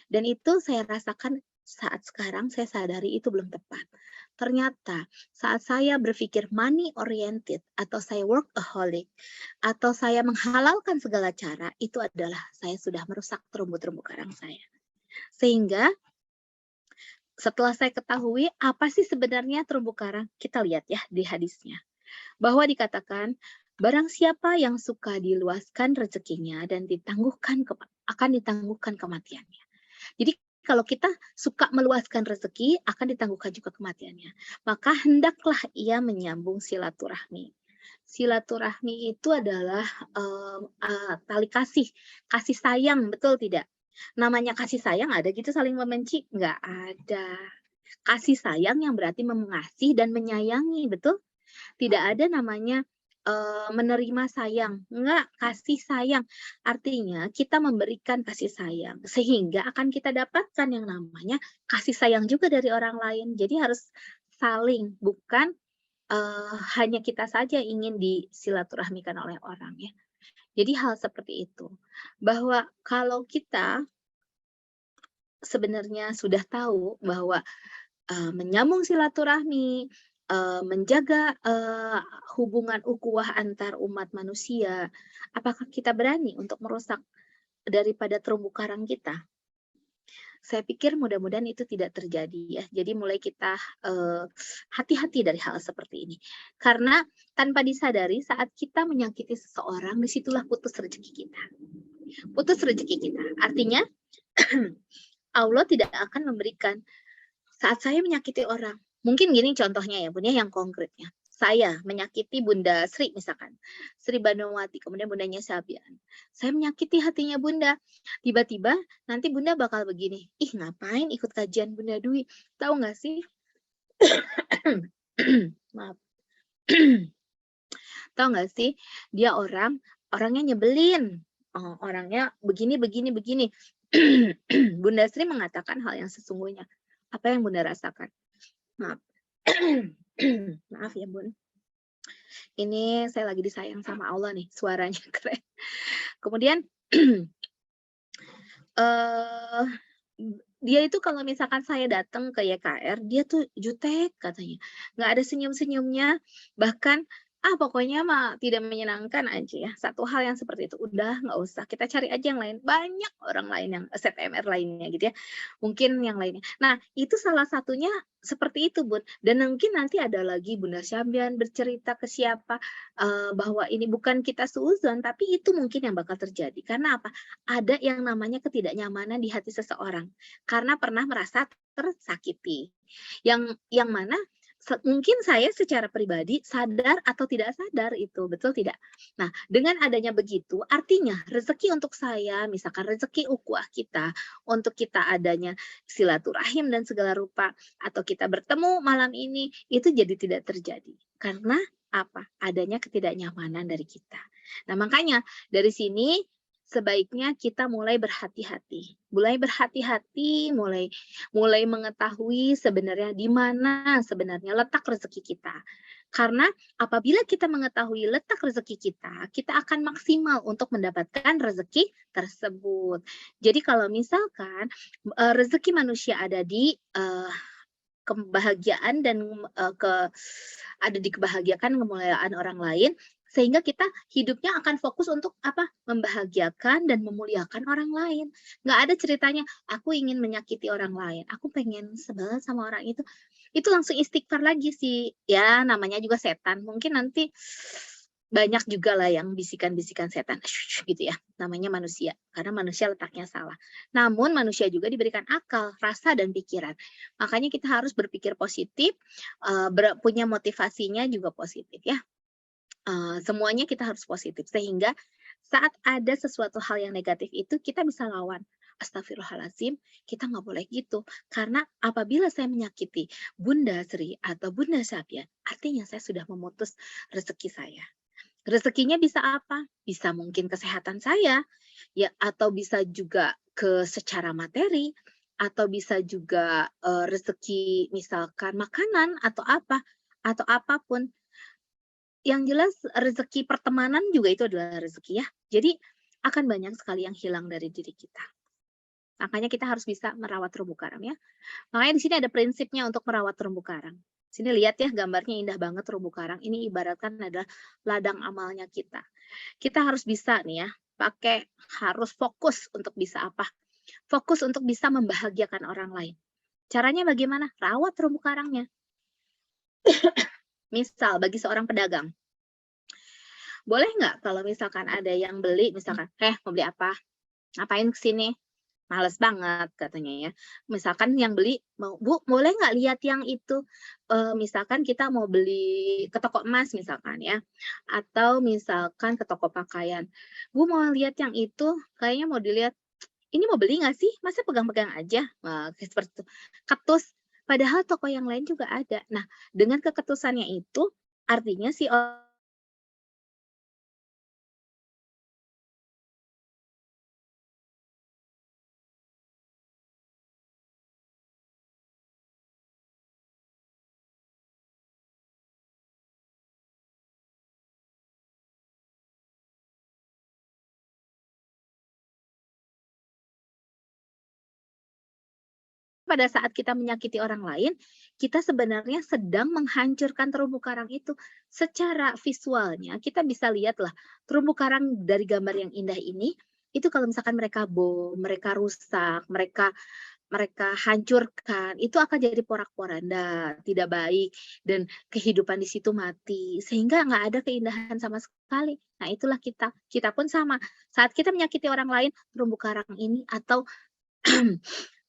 Speaker 5: Dan itu saya rasakan saat sekarang saya sadari itu belum tepat. Ternyata saat saya berpikir money oriented atau saya workaholic atau saya menghalalkan segala cara, itu adalah saya sudah merusak terumbu-terumbu karang saya. Sehingga setelah saya ketahui apa sih sebenarnya terumbu karang, kita lihat ya di hadisnya. Bahwa dikatakan, barang siapa yang suka diluaskan rezekinya dan akan ditangguhkan kematiannya. Jadi kalau kita suka meluaskan rezeki, akan ditangguhkan juga kematiannya. Maka hendaklah ia menyambung silaturahmi. Silaturahmi itu adalah tali kasih sayang, betul tidak? Namanya kasih sayang ada gitu saling membenci? Nggak ada. Kasih sayang yang berarti mengasihi dan menyayangi, betul? Tidak ada namanya menerima sayang, enggak, kasih sayang. Artinya kita memberikan kasih sayang sehingga akan kita dapatkan yang namanya kasih sayang juga dari orang lain. Jadi harus saling, bukan hanya kita saja ingin disilaturahmikan oleh orang ya. Jadi hal seperti itu. Bahwa kalau kita sebenarnya sudah tahu bahwa menyambung silaturahmi, menjaga hubungan ukhuwah antar umat manusia, apakah kita berani untuk merusak daripada terumbu karang kita? Saya pikir mudah-mudahan itu tidak terjadi ya. Jadi mulai kita hati-hati dari hal seperti ini. Karena tanpa disadari saat kita menyakiti seseorang, disitulah putus rezeki kita. Putus rezeki kita. Artinya Allah tidak akan memberikan. Saat saya menyakiti orang, mungkin gini contohnya ya Bun ya, yang konkretnya. Saya menyakiti Bunda Sri misalkan, Sri Banowati, kemudian Bundanya Sabian. Saya menyakiti hatinya Bunda. Tiba-tiba nanti Bunda bakal begini, ngapain ikut kajian Bunda Dwi? Tahu nggak sih? Maaf. Tahu nggak sih, dia orangnya nyebelin, orangnya begini begini begini. Bunda Sri mengatakan hal yang sesungguhnya. Apa yang Bunda rasakan? Maaf. Maaf ya Bun. Ini saya lagi disayang sama Allah nih, suaranya keren. Kemudian eh dia itu kalau misalkan saya datang ke YKR, dia tuh jutek katanya. Nggak ada senyum-senyumnya, bahkan pokoknya mah tidak menyenangkan aja ya. Satu hal yang seperti itu, udah nggak usah, kita cari aja yang lain. Banyak orang lain yang ZMR lainnya gitu ya. Mungkin yang lainnya. Nah, itu salah satunya seperti itu, Bun. Dan mungkin nanti ada lagi Bunda Syambian bercerita ke siapa bahwa ini bukan kita suuzon, tapi itu mungkin yang bakal terjadi. Karena apa? Ada yang namanya ketidaknyamanan di hati seseorang karena pernah merasa tersakiti. Yang mana mungkin saya secara pribadi sadar atau tidak sadar itu, betul tidak? Nah, dengan adanya begitu, artinya rezeki untuk saya, misalkan rezeki ukhuwah kita, untuk kita adanya silaturahim dan segala rupa, atau kita bertemu malam ini, itu jadi tidak terjadi. Karena apa? Adanya ketidaknyamanan dari kita. Nah, makanya dari sini sebaiknya kita mulai berhati-hati. Mulai berhati-hati, mulai mengetahui sebenarnya di mana sebenarnya letak rezeki kita. Karena apabila kita mengetahui letak rezeki kita akan maksimal untuk mendapatkan rezeki tersebut. Jadi kalau misalkan rezeki manusia ada di kebahagiaan dan ada di kebahagiaan kemuliaan orang lain, sehingga kita hidupnya akan fokus untuk apa? Membahagiakan dan memuliakan orang lain. Nggak ada ceritanya, aku ingin menyakiti orang lain, aku pengen sebel sama orang itu langsung istighfar lagi sih. Ya, namanya juga setan. Mungkin nanti banyak juga lah yang bisikan-bisikan setan, gitu ya, namanya manusia, karena manusia letaknya salah. Namun manusia juga diberikan akal, rasa, dan pikiran. Makanya kita harus berpikir positif, punya motivasinya juga positif ya. Semuanya kita harus positif, sehingga saat ada sesuatu hal yang negatif itu kita bisa lawan. Astagfirullahaladzim, kita nggak boleh gitu. Karena apabila saya menyakiti Bunda Sri atau Bunda Syabia, artinya saya sudah memutus rezeki saya. Rezekinya bisa apa? Bisa mungkin kesehatan saya, ya, atau bisa juga secara materi, atau bisa juga rezeki misalkan makanan atau apa, atau apapun. Yang jelas rezeki pertemanan juga itu adalah rezeki ya. Jadi akan banyak sekali yang hilang dari diri kita. Makanya kita harus bisa merawat terumbu karang ya. Makanya di sini ada prinsipnya untuk merawat terumbu karang. Sini lihat ya, gambarnya indah banget terumbu karang. Ini ibaratkan adalah ladang amalnya kita. Kita harus bisa nih ya, harus fokus untuk bisa apa? Fokus untuk bisa membahagiakan orang lain. Caranya bagaimana? Rawat terumbu karangnya. Misal bagi seorang pedagang, boleh nggak kalau misalkan ada yang beli, misalkan, mau beli apa? Ngapain kesini? Males banget katanya ya. Misalkan yang beli, Bu, boleh nggak lihat yang itu? Misalkan kita mau beli ke toko emas misalkan ya. Atau misalkan ke toko pakaian. Bu, mau lihat yang itu? Kayaknya mau dilihat. Ini mau beli nggak sih? Masa pegang-pegang aja? Nah, seperti itu. Ketus. Padahal toko yang lain juga ada. Nah, dengan keketusannya itu, artinya si pada saat kita menyakiti orang lain, kita sebenarnya sedang menghancurkan terumbu karang itu. Secara visualnya, kita bisa lihatlah terumbu karang dari gambar yang indah ini, itu kalau misalkan mereka bom, mereka rusak, mereka hancurkan, itu akan jadi porak-poranda, tidak baik, dan kehidupan di situ mati, sehingga nggak ada keindahan sama sekali. Nah, itulah kita. Kita pun sama. Saat kita menyakiti orang lain, terumbu karang ini atau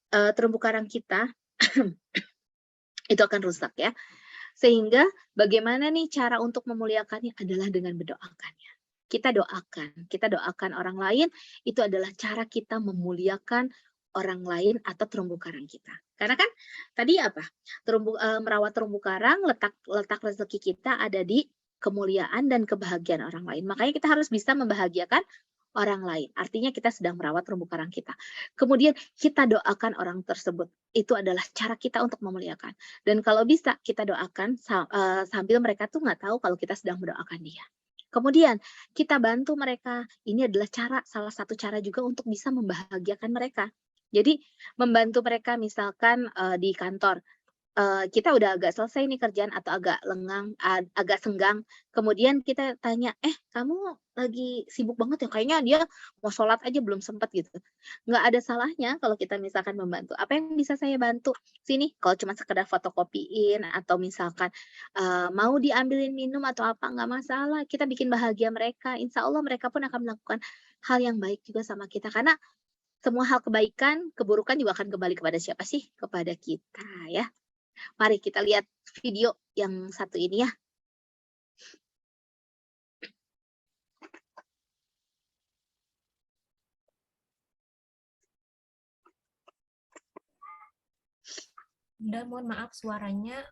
Speaker 5: terumbu karang kita itu akan rusak ya. Sehingga bagaimana nih cara untuk memuliakannya adalah dengan mendoakannya. Kita doakan orang lain, itu adalah cara kita memuliakan orang lain atau terumbu karang kita. Karena kan tadi apa? Merawat terumbu karang, letak rezeki kita ada di kemuliaan dan kebahagiaan orang lain. Makanya kita harus bisa membahagiakan orang lain. Artinya kita sedang merawat terumbu karang kita. Kemudian kita doakan orang tersebut. Itu adalah cara kita untuk memuliakan. Dan kalau bisa kita doakan sambil mereka tuh nggak tahu kalau kita sedang mendoakan dia. Kemudian kita bantu mereka. Ini adalah salah satu cara juga untuk bisa membahagiakan mereka. Jadi membantu mereka misalkan di kantor. Kita udah agak selesai nih kerjaan atau agak lengang, agak senggang. Kemudian kita tanya, kamu lagi sibuk banget ya? Kayaknya dia mau sholat aja belum sempat gitu. Nggak ada salahnya kalau kita misalkan membantu. Apa yang bisa saya bantu? Sini, kalau cuma sekedar fotokopiin atau misalkan mau diambilin minum atau apa, nggak masalah. Kita bikin bahagia mereka. Insya Allah mereka pun akan melakukan hal yang baik juga sama kita. Karena semua hal kebaikan, keburukan juga akan kembali kepada siapa sih? Kepada kita ya. Mari kita lihat video yang satu ini ya.
Speaker 4: Bunda, mohon maaf suaranya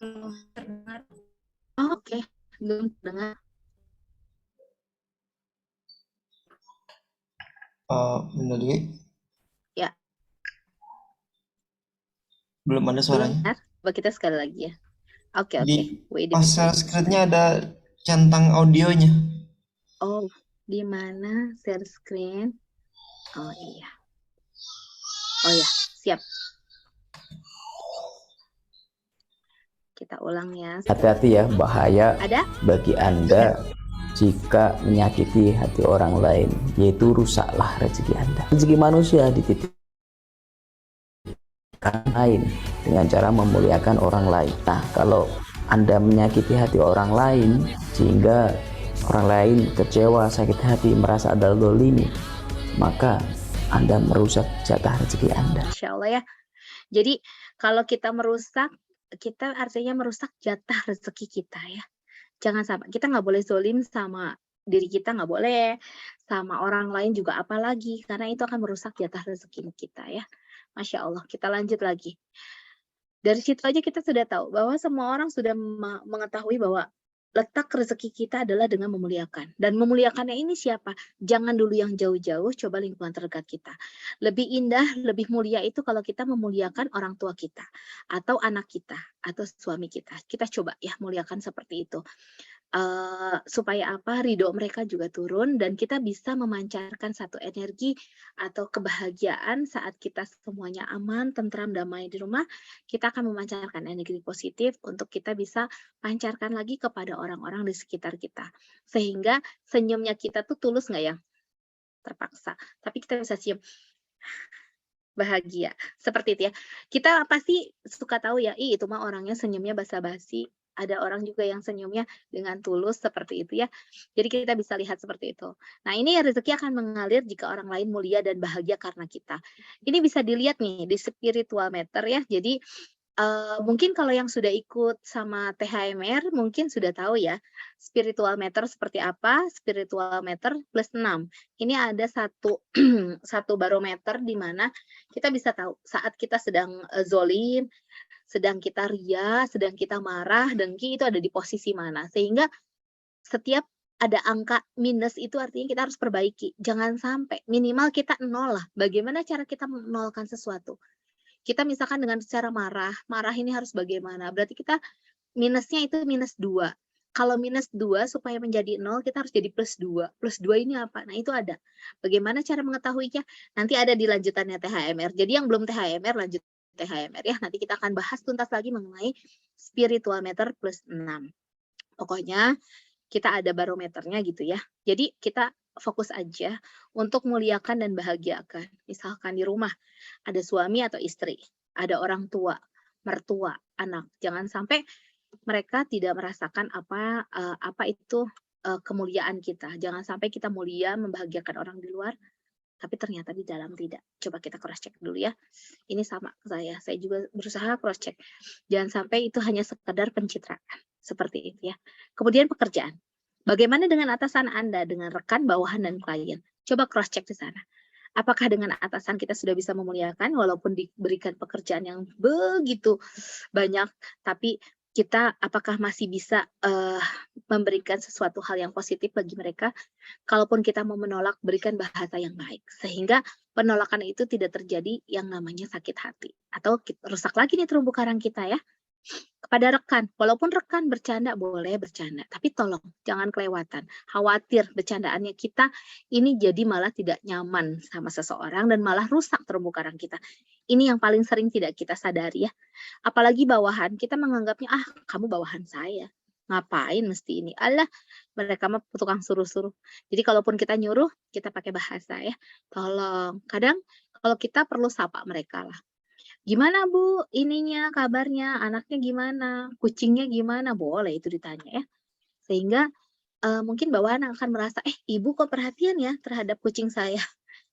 Speaker 4: belum terdengar.
Speaker 5: Oke, belum dengar.
Speaker 6: Bunda Dwi,
Speaker 5: Ya,
Speaker 6: belum ada
Speaker 5: belum
Speaker 6: suaranya.
Speaker 5: dengar. Coba kita sekali lagi ya. Oke.
Speaker 6: Di
Speaker 5: Wait a
Speaker 6: pas
Speaker 5: minute.
Speaker 6: share screen-nya ada centang audionya.
Speaker 5: Oh, di mana share screen? Oh iya. Oh ya, siap. Kita ulang ya.
Speaker 7: Hati-hati ya, bahaya
Speaker 5: Ada?
Speaker 7: bagi Anda jika menyakiti hati orang lain, yaitu rusaklah rezeki Anda. Rezeki manusia dititipkan lain dengan cara memuliakan orang lain. Nah, kalau Anda menyakiti hati orang lain sehingga orang lain kecewa, sakit hati, merasa ada dolimi, maka Anda merusak jatah rezeki Anda.
Speaker 5: Insya Allah ya. Jadi kalau kita merusak, kita artinya merusak jatah rezeki kita ya. Jangan sampai, kita nggak boleh zolim sama diri kita, nggak boleh, sama orang lain juga apalagi, karena itu akan merusak jatah rezeki kita ya. Masya Allah, kita lanjut lagi. Dari situ aja kita sudah tahu bahwa semua orang sudah mengetahui bahwa letak rezeki kita adalah dengan memuliakan. Dan memuliakannya ini siapa? Jangan dulu yang jauh-jauh, coba lingkungan terdekat kita. Lebih indah, lebih mulia itu kalau kita memuliakan orang tua kita, atau anak kita, atau suami kita. Kita coba ya muliakan seperti itu. Supaya apa? Ridho mereka juga turun dan kita bisa memancarkan satu energi atau kebahagiaan saat kita semuanya aman, tentram, damai di rumah. Kita akan memancarkan energi positif untuk kita bisa pancarkan lagi kepada orang-orang di sekitar kita. Sehingga senyumnya kita tuh tulus nggak ya? Terpaksa. Tapi kita bisa cium bahagia. Seperti itu ya. Kita pasti suka tahu ya, itu mah orangnya senyumnya basa-basi. Ada orang juga yang senyumnya dengan tulus seperti itu ya. Jadi kita bisa lihat seperti itu. Nah, ini rezeki akan mengalir jika orang lain mulia dan bahagia karena kita. Ini bisa dilihat nih di spiritual meter ya. Jadi mungkin kalau yang sudah ikut sama THMR mungkin sudah tahu ya spiritual meter seperti apa. Spiritual meter plus 6. Ini ada satu barometer di mana kita bisa tahu saat kita sedang zolim, sedang kita ria, sedang kita marah, dengki, itu ada di posisi mana. Sehingga setiap ada angka minus itu artinya kita harus perbaiki. Jangan sampai, minimal kita nol lah. Bagaimana cara kita menolkan sesuatu? Kita misalkan dengan cara marah ini harus bagaimana? Berarti kita minusnya itu minus 2. Kalau minus 2 supaya menjadi 0, kita harus jadi plus 2. Plus 2 ini apa? Nah, itu ada. Bagaimana cara mengetahuinya? Nanti ada di lanjutannya THMR. Jadi yang belum THMR, lanjut THMR ya. Nanti kita akan bahas tuntas lagi mengenai spiritual meter plus 6. Pokoknya kita ada barometernya gitu ya. Jadi kita fokus aja untuk muliakan dan bahagiakan. Misalkan di rumah ada suami atau istri, ada orang tua, mertua, anak. Jangan sampai mereka tidak merasakan apa itu kemuliaan kita. Jangan sampai kita mulia membahagiakan orang di luar, tapi ternyata di dalam tidak. Coba kita cross check dulu ya. Ini sama saya juga berusaha cross check. Jangan sampai itu hanya sekedar pencitraan. Seperti itu ya. Kemudian pekerjaan. Bagaimana dengan atasan Anda, dengan rekan, bawahan, dan klien? Coba cross check di sana. Apakah dengan atasan kita sudah bisa memuliakan walaupun diberikan pekerjaan yang begitu banyak, tapi kita apakah masih bisa memberikan sesuatu hal yang positif bagi mereka. Kalaupun kita mau menolak, berikan bahasa yang baik sehingga penolakan itu tidak terjadi yang namanya sakit hati atau rusak lagi nih terumbu karang kita ya. Kepada rekan, walaupun rekan bercanda boleh bercanda, tapi tolong jangan kelewatan. Khawatir bercandaannya kita ini jadi malah tidak nyaman sama seseorang dan malah rusak terumbu karang kita. Ini yang paling sering tidak kita sadari ya. Apalagi bawahan, kita menganggapnya ah kamu bawahan saya. Ngapain mesti ini? Alah, mereka mah tukang suruh-suruh. Jadi kalaupun kita nyuruh, kita pakai bahasa ya. Tolong. Kadang kalau kita perlu sapa mereka lah. Gimana Bu, ininya, kabarnya, anaknya gimana, kucingnya gimana, boleh itu ditanya ya. Sehingga mungkin bawahan akan merasa, ibu kok perhatian ya terhadap kucing saya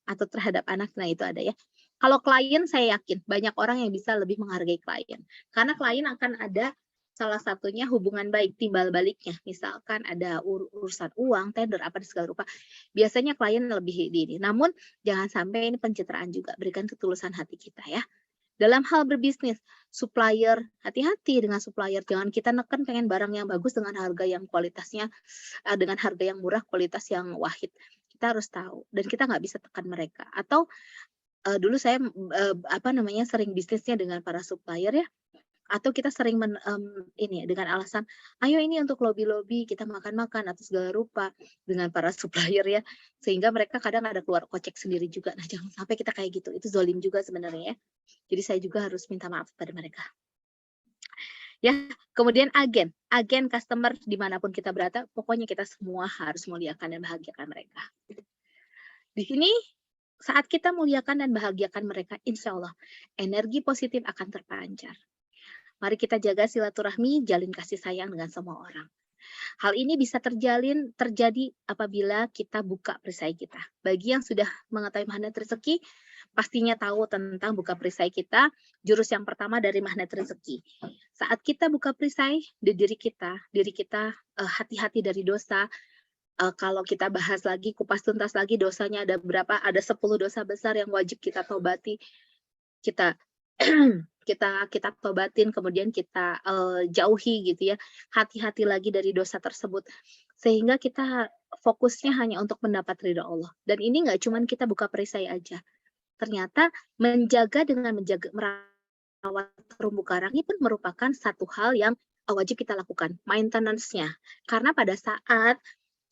Speaker 5: atau terhadap anak, nah itu ada ya. Kalau klien saya yakin banyak orang yang bisa lebih menghargai klien. Karena klien akan ada salah satunya hubungan baik timbal baliknya. Misalkan ada urusan uang, tender, apa di segala rupa. Biasanya klien lebih ini. Namun jangan sampai ini pencitraan juga, berikan ketulusan hati kita ya. Dalam hal berbisnis, supplier, hati-hati dengan supplier. Jangan kita neken pengen barang yang bagus dengan harga yang kualitasnya, dengan harga yang murah, kualitas yang wahid. Kita harus tahu, dan kita nggak bisa tekan mereka. Atau dulu saya sering bisnisnya dengan para supplier ya, atau kita sering ini dengan alasan, ayo ini untuk lobby-lobby, kita makan-makan atau segala rupa dengan para supplier ya, sehingga mereka kadang ada keluar kocek sendiri juga. Nah jangan sampai kita kayak gitu, itu zolim juga sebenarnya ya. Jadi saya juga harus minta maaf pada mereka. Ya, kemudian agen customer dimanapun kita berada, pokoknya kita semua harus muliakan dan bahagiakan mereka. Di sini saat kita muliakan dan bahagiakan mereka, insya Allah energi positif akan terpancar. Mari kita jaga silaturahmi, jalin kasih sayang dengan semua orang. Hal ini bisa terjadi apabila kita buka perisai kita. Bagi yang sudah mengetahui magnet rezeki, pastinya tahu tentang buka perisai kita. Jurus yang pertama dari magnet rezeki. Saat kita buka perisai di diri kita hati-hati dari dosa. Kalau kita bahas lagi, kupas tuntas lagi dosanya ada berapa? Ada 10 dosa besar yang wajib kita tobati. Kita kita tobatin, kemudian kita jauhi gitu ya. Hati-hati lagi dari dosa tersebut. Sehingga kita fokusnya hanya untuk mendapat ridha Allah. Dan ini nggak cuma kita buka perisai aja. Ternyata merawat terumbu karang ini pun merupakan satu hal yang wajib kita lakukan, maintenance-nya. Karena pada saat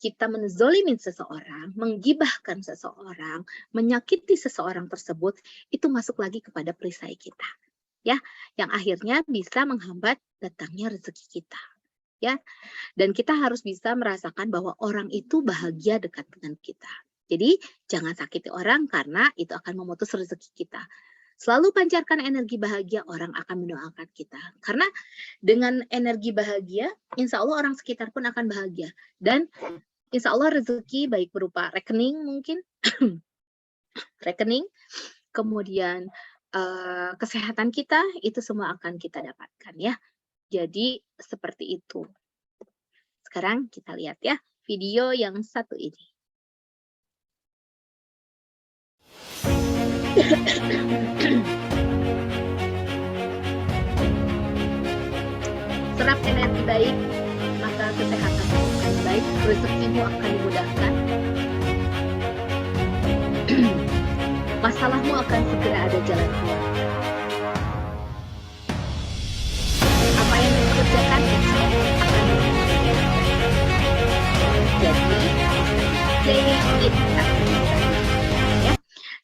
Speaker 5: kita menzolimin seseorang, menggibahkan seseorang, menyakiti seseorang tersebut, itu masuk lagi kepada perisai kita. Ya, yang akhirnya bisa menghambat datangnya rezeki kita. Ya, dan kita harus bisa merasakan bahwa orang itu bahagia dekat dengan kita. Jadi, jangan sakiti orang karena itu akan memutus rezeki kita. Selalu pancarkan energi bahagia, orang akan mendoakan kita. Karena dengan energi bahagia, insya Allah orang sekitar pun akan bahagia. Dan insya Allah rezeki baik berupa rekening mungkin, rekening, kemudian kesehatan kita, itu semua akan kita dapatkan ya. Jadi seperti itu. Sekarang kita lihat ya video yang satu ini. Serap energi baik, maka kesehatanmu akan baik, rezekimu akan dimudahkan. Masalahmu akan segera ada jalan keluar. Apa yang kamu kerjakan akan jadi ya.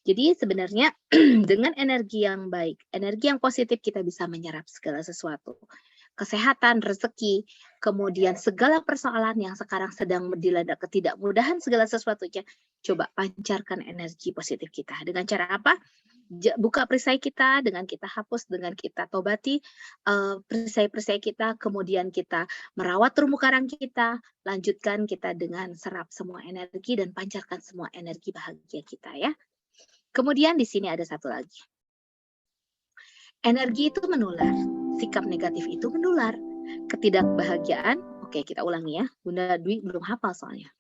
Speaker 5: Jadi sebenarnya dengan energi yang baik, energi yang positif kita bisa menyerap segala sesuatu. Kesehatan, rezeki, kemudian segala persoalan yang sekarang sedang dilanda ketidakmudahan segala sesuatunya, coba pancarkan energi positif kita. Dengan cara apa? Buka perisai kita, dengan kita hapus, dengan kita tobati perisai-perisai kita, kemudian kita merawat terumbu karang kita, lanjutkan kita dengan serap semua energi dan pancarkan semua energi bahagia kita ya. Kemudian di sini ada satu lagi. Energi itu menular, sikap negatif itu menular. Ketidakbahagiaan, oke kita ulangi ya, Bunda Dwi belum hafal soalnya.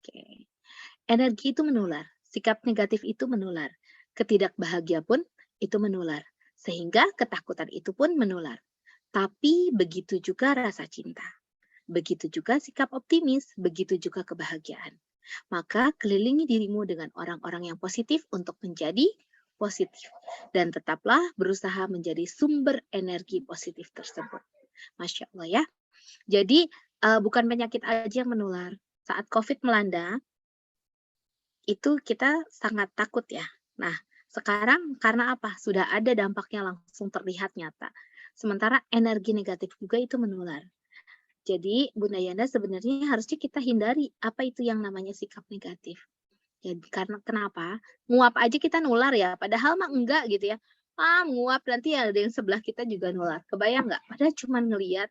Speaker 5: Oke. Energi itu menular, sikap negatif itu menular. Ketidakbahagia pun itu menular. Sehingga ketakutan itu pun menular. Tapi begitu juga rasa cinta. Begitu juga sikap optimis, begitu juga kebahagiaan. Maka kelilingi dirimu dengan orang-orang yang positif untuk menjadi positif. Dan tetaplah berusaha menjadi sumber energi positif tersebut. Masya Allah ya. Jadi bukan penyakit aja yang menular. Saat COVID melanda, itu kita sangat takut ya. Nah, sekarang karena apa? Sudah ada dampaknya langsung terlihat nyata. Sementara energi negatif juga itu menular. Jadi Bunda Yanda sebenarnya harusnya kita hindari apa itu yang namanya sikap negatif. Ya, karena kenapa? Nguap aja kita nular ya, padahal mah enggak gitu ya. Nguap nanti ada yang sebelah kita juga nular. Kebayang nggak? Padahal cuma ngelihat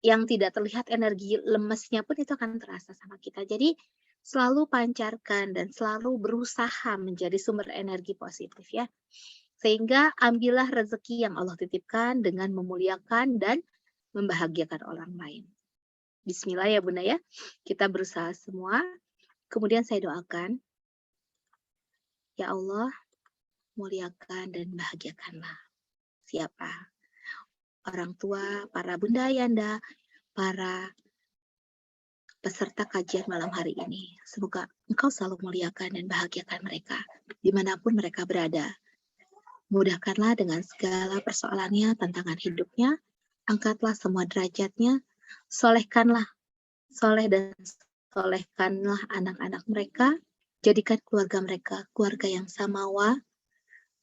Speaker 5: yang tidak terlihat energi lemesnya pun itu akan terasa sama kita. Jadi selalu pancarkan dan selalu berusaha menjadi sumber energi positif ya. Sehingga ambillah rezeki yang Allah titipkan dengan memuliakan dan membahagiakan orang lain. Bismillah ya Bunda ya. Kita berusaha semua. Kemudian saya doakan, ya Allah, muliakan dan bahagiakanlah siapa? Orang tua, para Bunda Yanda, para peserta kajian malam hari ini. Semoga Engkau selalu muliakan dan bahagiakan mereka, dimanapun mereka berada. Mudahkanlah dengan segala persoalannya, tantangan hidupnya, angkatlah semua derajatnya, solehkanlah, soleh dan solehkanlah anak-anak mereka, jadikan keluarga mereka keluarga yang samawa,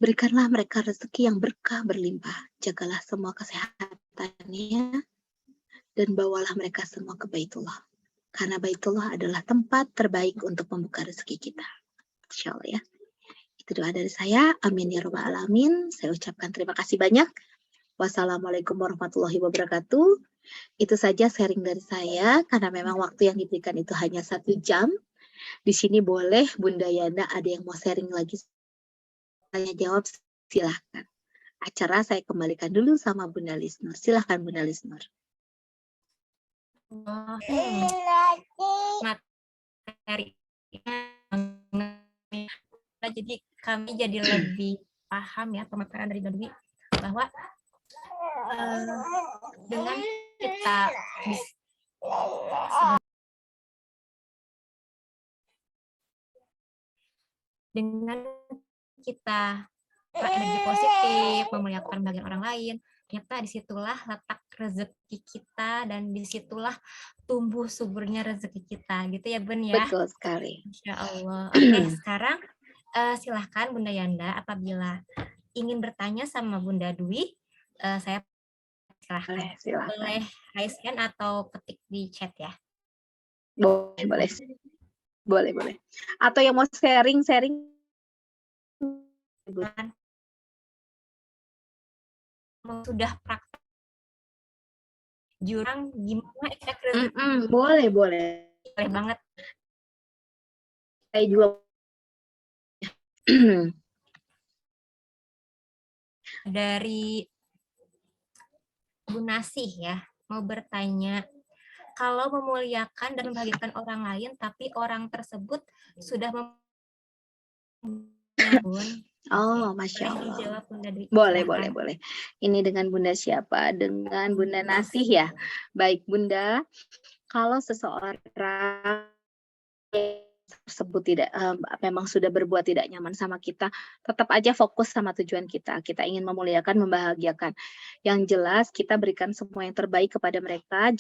Speaker 5: berikanlah mereka rezeki yang berkah berlimpah, jagalah semua kesehatannya, dan bawalah mereka semua ke Baitullah. Karena Baitullah adalah tempat terbaik untuk membuka rezeki kita. Insya Allah ya. Itu doa dari saya. Amin ya rabbal alamin. Saya ucapkan terima kasih banyak. Wassalamualaikum warahmatullahi wabarakatuh. Itu saja sharing dari saya, karena memang waktu yang diberikan itu hanya 1 jam. Di sini boleh Bunda Yana ada yang mau sharing lagi, tanya jawab, silahkan. Acara saya kembalikan dulu sama Bunda Lisnur. Silahkan Bunda Lisnur.
Speaker 4: Materinya jadi kami jadi lebih paham ya pemaparan dari Dwi bahwa dengan kita energi positif, memuliakan bagian orang lain, ternyata disitulah letak rezeki kita dan disitulah tumbuh suburnya rezeki kita, gitu ya Bun ya.
Speaker 5: Betul sekali.
Speaker 4: Insya Allah. Oke, sekarang silahkan Bunda Yanda apabila ingin bertanya sama Bunda Dwi, saya silahkan. Boleh raise hand atau ketik di chat ya.
Speaker 5: Boleh. Atau yang mau sharing.
Speaker 4: Sudah praktek jurang gimana
Speaker 5: boleh
Speaker 4: banget.
Speaker 5: Saya juga
Speaker 4: dari Bu Nasih ya, mau bertanya, kalau memuliakan dan membahagiakan orang lain tapi orang tersebut sudah
Speaker 5: Oh, Masya Allah.
Speaker 4: Dijawab Bunda Dwi.
Speaker 5: Boleh. Ini dengan Bunda siapa? Dengan Bunda Nasih ya. Baik Bunda, kalau seseorang tersebut memang sudah berbuat tidak nyaman sama kita, tetap aja fokus sama tujuan kita. Kita ingin memuliakan, membahagiakan. Yang jelas kita berikan semua yang terbaik kepada mereka.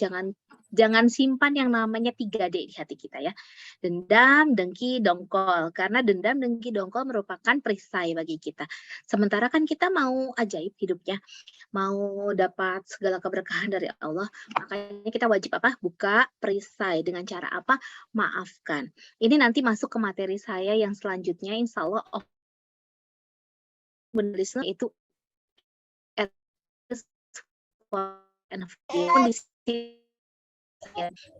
Speaker 5: Jangan simpan yang namanya 3D di hati kita ya. Dendam, dengki, dongkol. Karena dendam, dengki, dongkol merupakan perisai bagi kita. Sementara kan kita mau ajaib hidupnya, mau dapat segala keberkahan dari Allah, makanya kita wajib apa? Buka perisai. Dengan cara apa? Maafkan. Ini nanti masuk ke materi saya yang selanjutnya, insya Allah menulisnya itu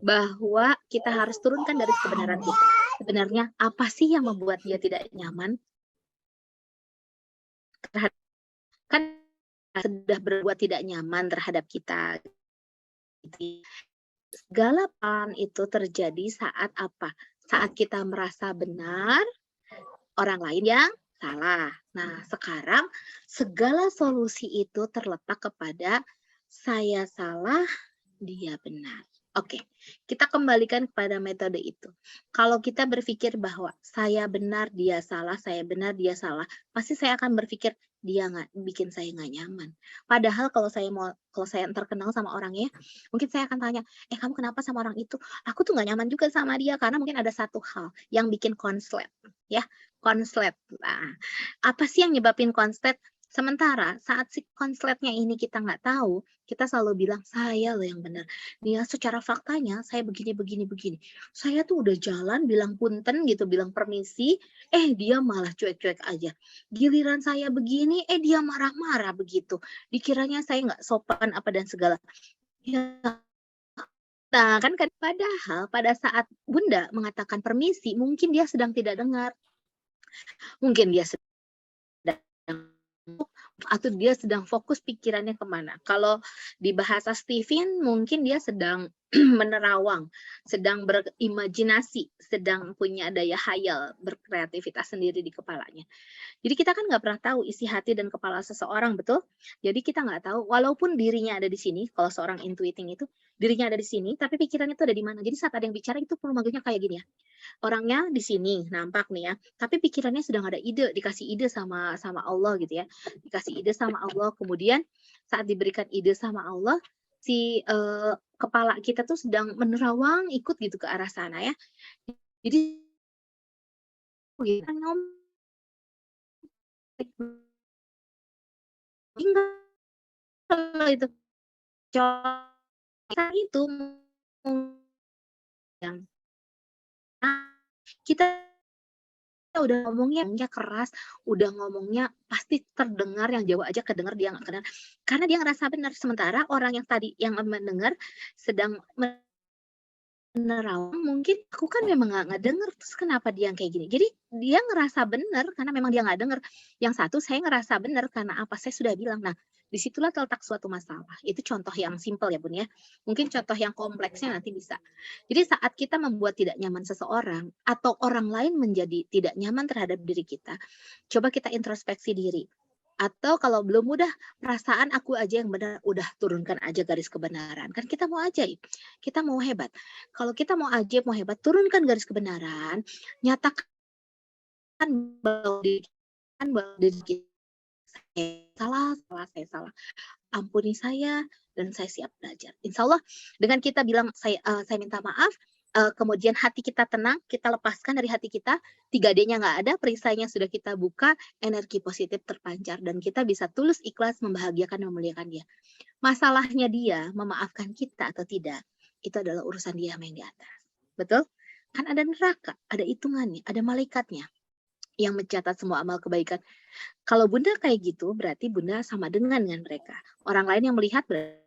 Speaker 5: bahwa kita harus turunkan dari kebenaran kita. Sebenarnya apa sih yang membuat dia tidak nyaman? Kan sudah berbuat tidak nyaman terhadap kita. Segala pan itu terjadi saat apa? Saat kita merasa benar, orang lain yang salah. Nah, sekarang segala solusi itu terletak kepada saya salah, dia benar. Oke, kita kembalikan kepada metode itu. Kalau kita berpikir bahwa saya benar, dia salah, saya benar, dia salah, pasti saya akan berpikir dia nggak bikin saya nggak nyaman. Padahal kalau saya terkenal sama orangnya, mungkin saya akan tanya, kamu kenapa sama orang itu? Aku tuh nggak nyaman juga sama dia karena mungkin ada satu hal yang bikin konslet, ya konslet. Nah, apa sih yang nyebabin konslet? Sementara saat si konsletnya ini kita nggak tahu, kita selalu bilang saya loh yang benar. Dia secara faktanya saya begini begini begini. Saya tuh udah jalan bilang punten gitu, bilang permisi, dia malah cuek-cuek aja. Giliran saya begini, dia marah-marah begitu. Dikiranya saya nggak sopan apa dan segala. Ya. Nah, kan padahal pada saat Bunda mengatakan permisi, mungkin dia sedang tidak dengar. Mungkin dia sedang atau dia sedang fokus pikirannya kemana. Kalau di bahasa Stephen mungkin dia sedang menerawang, sedang berimajinasi, sedang punya daya hayal, berkreativitas sendiri di kepalanya. Jadi kita kan nggak pernah tahu isi hati dan kepala seseorang, betul? Jadi kita nggak tahu, walaupun dirinya ada di sini, kalau seorang intuiting itu, dirinya ada di sini, tapi pikirannya itu ada di mana. Jadi saat ada yang bicara itu manggilnya kayak gini ya, orangnya di sini, nampak nih ya, tapi pikirannya sedang ada ide, dikasih ide sama Allah gitu ya, dikasih ide sama Allah, kemudian saat diberikan ide sama Allah, si kepala kita tuh sedang menerawang ikut gitu ke arah sana ya. Jadi kita ngomong kalau itu itu yang kita udah ngomongnya keras, udah ngomongnya pasti terdengar, yang jauh aja kedengar, dia nggak kedengar karena dia ngerasa benar. Sementara orang yang tadi yang mendengar sedang menerawang, mungkin aku kan memang nggak ngedenger, terus kenapa dia yang kayak gini? Jadi dia ngerasa benar karena memang dia nggak denger. Yang satu saya ngerasa benar karena apa? Saya sudah bilang. Nah, disitulah terletak suatu masalah. Itu contoh yang simpel ya Bun ya. Mungkin contoh yang kompleksnya nanti bisa. Jadi saat kita membuat tidak nyaman seseorang atau orang lain menjadi tidak nyaman terhadap diri kita, coba kita introspeksi diri. Atau kalau belum udah perasaan aku aja yang benar, udah turunkan aja garis kebenaran. Kan kita mau ajaib, kita mau hebat. Kalau kita mau ajaib, mau hebat, turunkan garis kebenaran, nyatakan bahwa diri kita saya salah. Ampuni saya dan saya siap belajar. Insya Allah dengan kita bilang saya minta maaf, kemudian hati kita tenang, kita lepaskan dari hati kita, 3D-nya nggak ada, perisainya sudah kita buka, energi positif terpancar dan kita bisa tulus ikhlas membahagiakan dan memuliakan dia. Masalahnya dia memaafkan kita atau tidak, itu adalah urusan dia yang di atas. Betul? Kan ada neraka, ada hitungannya, ada malaikatnya yang mencatat semua amal kebaikan. Kalau Bunda kayak gitu, berarti Bunda sama dengan mereka. Orang lain yang melihat berarti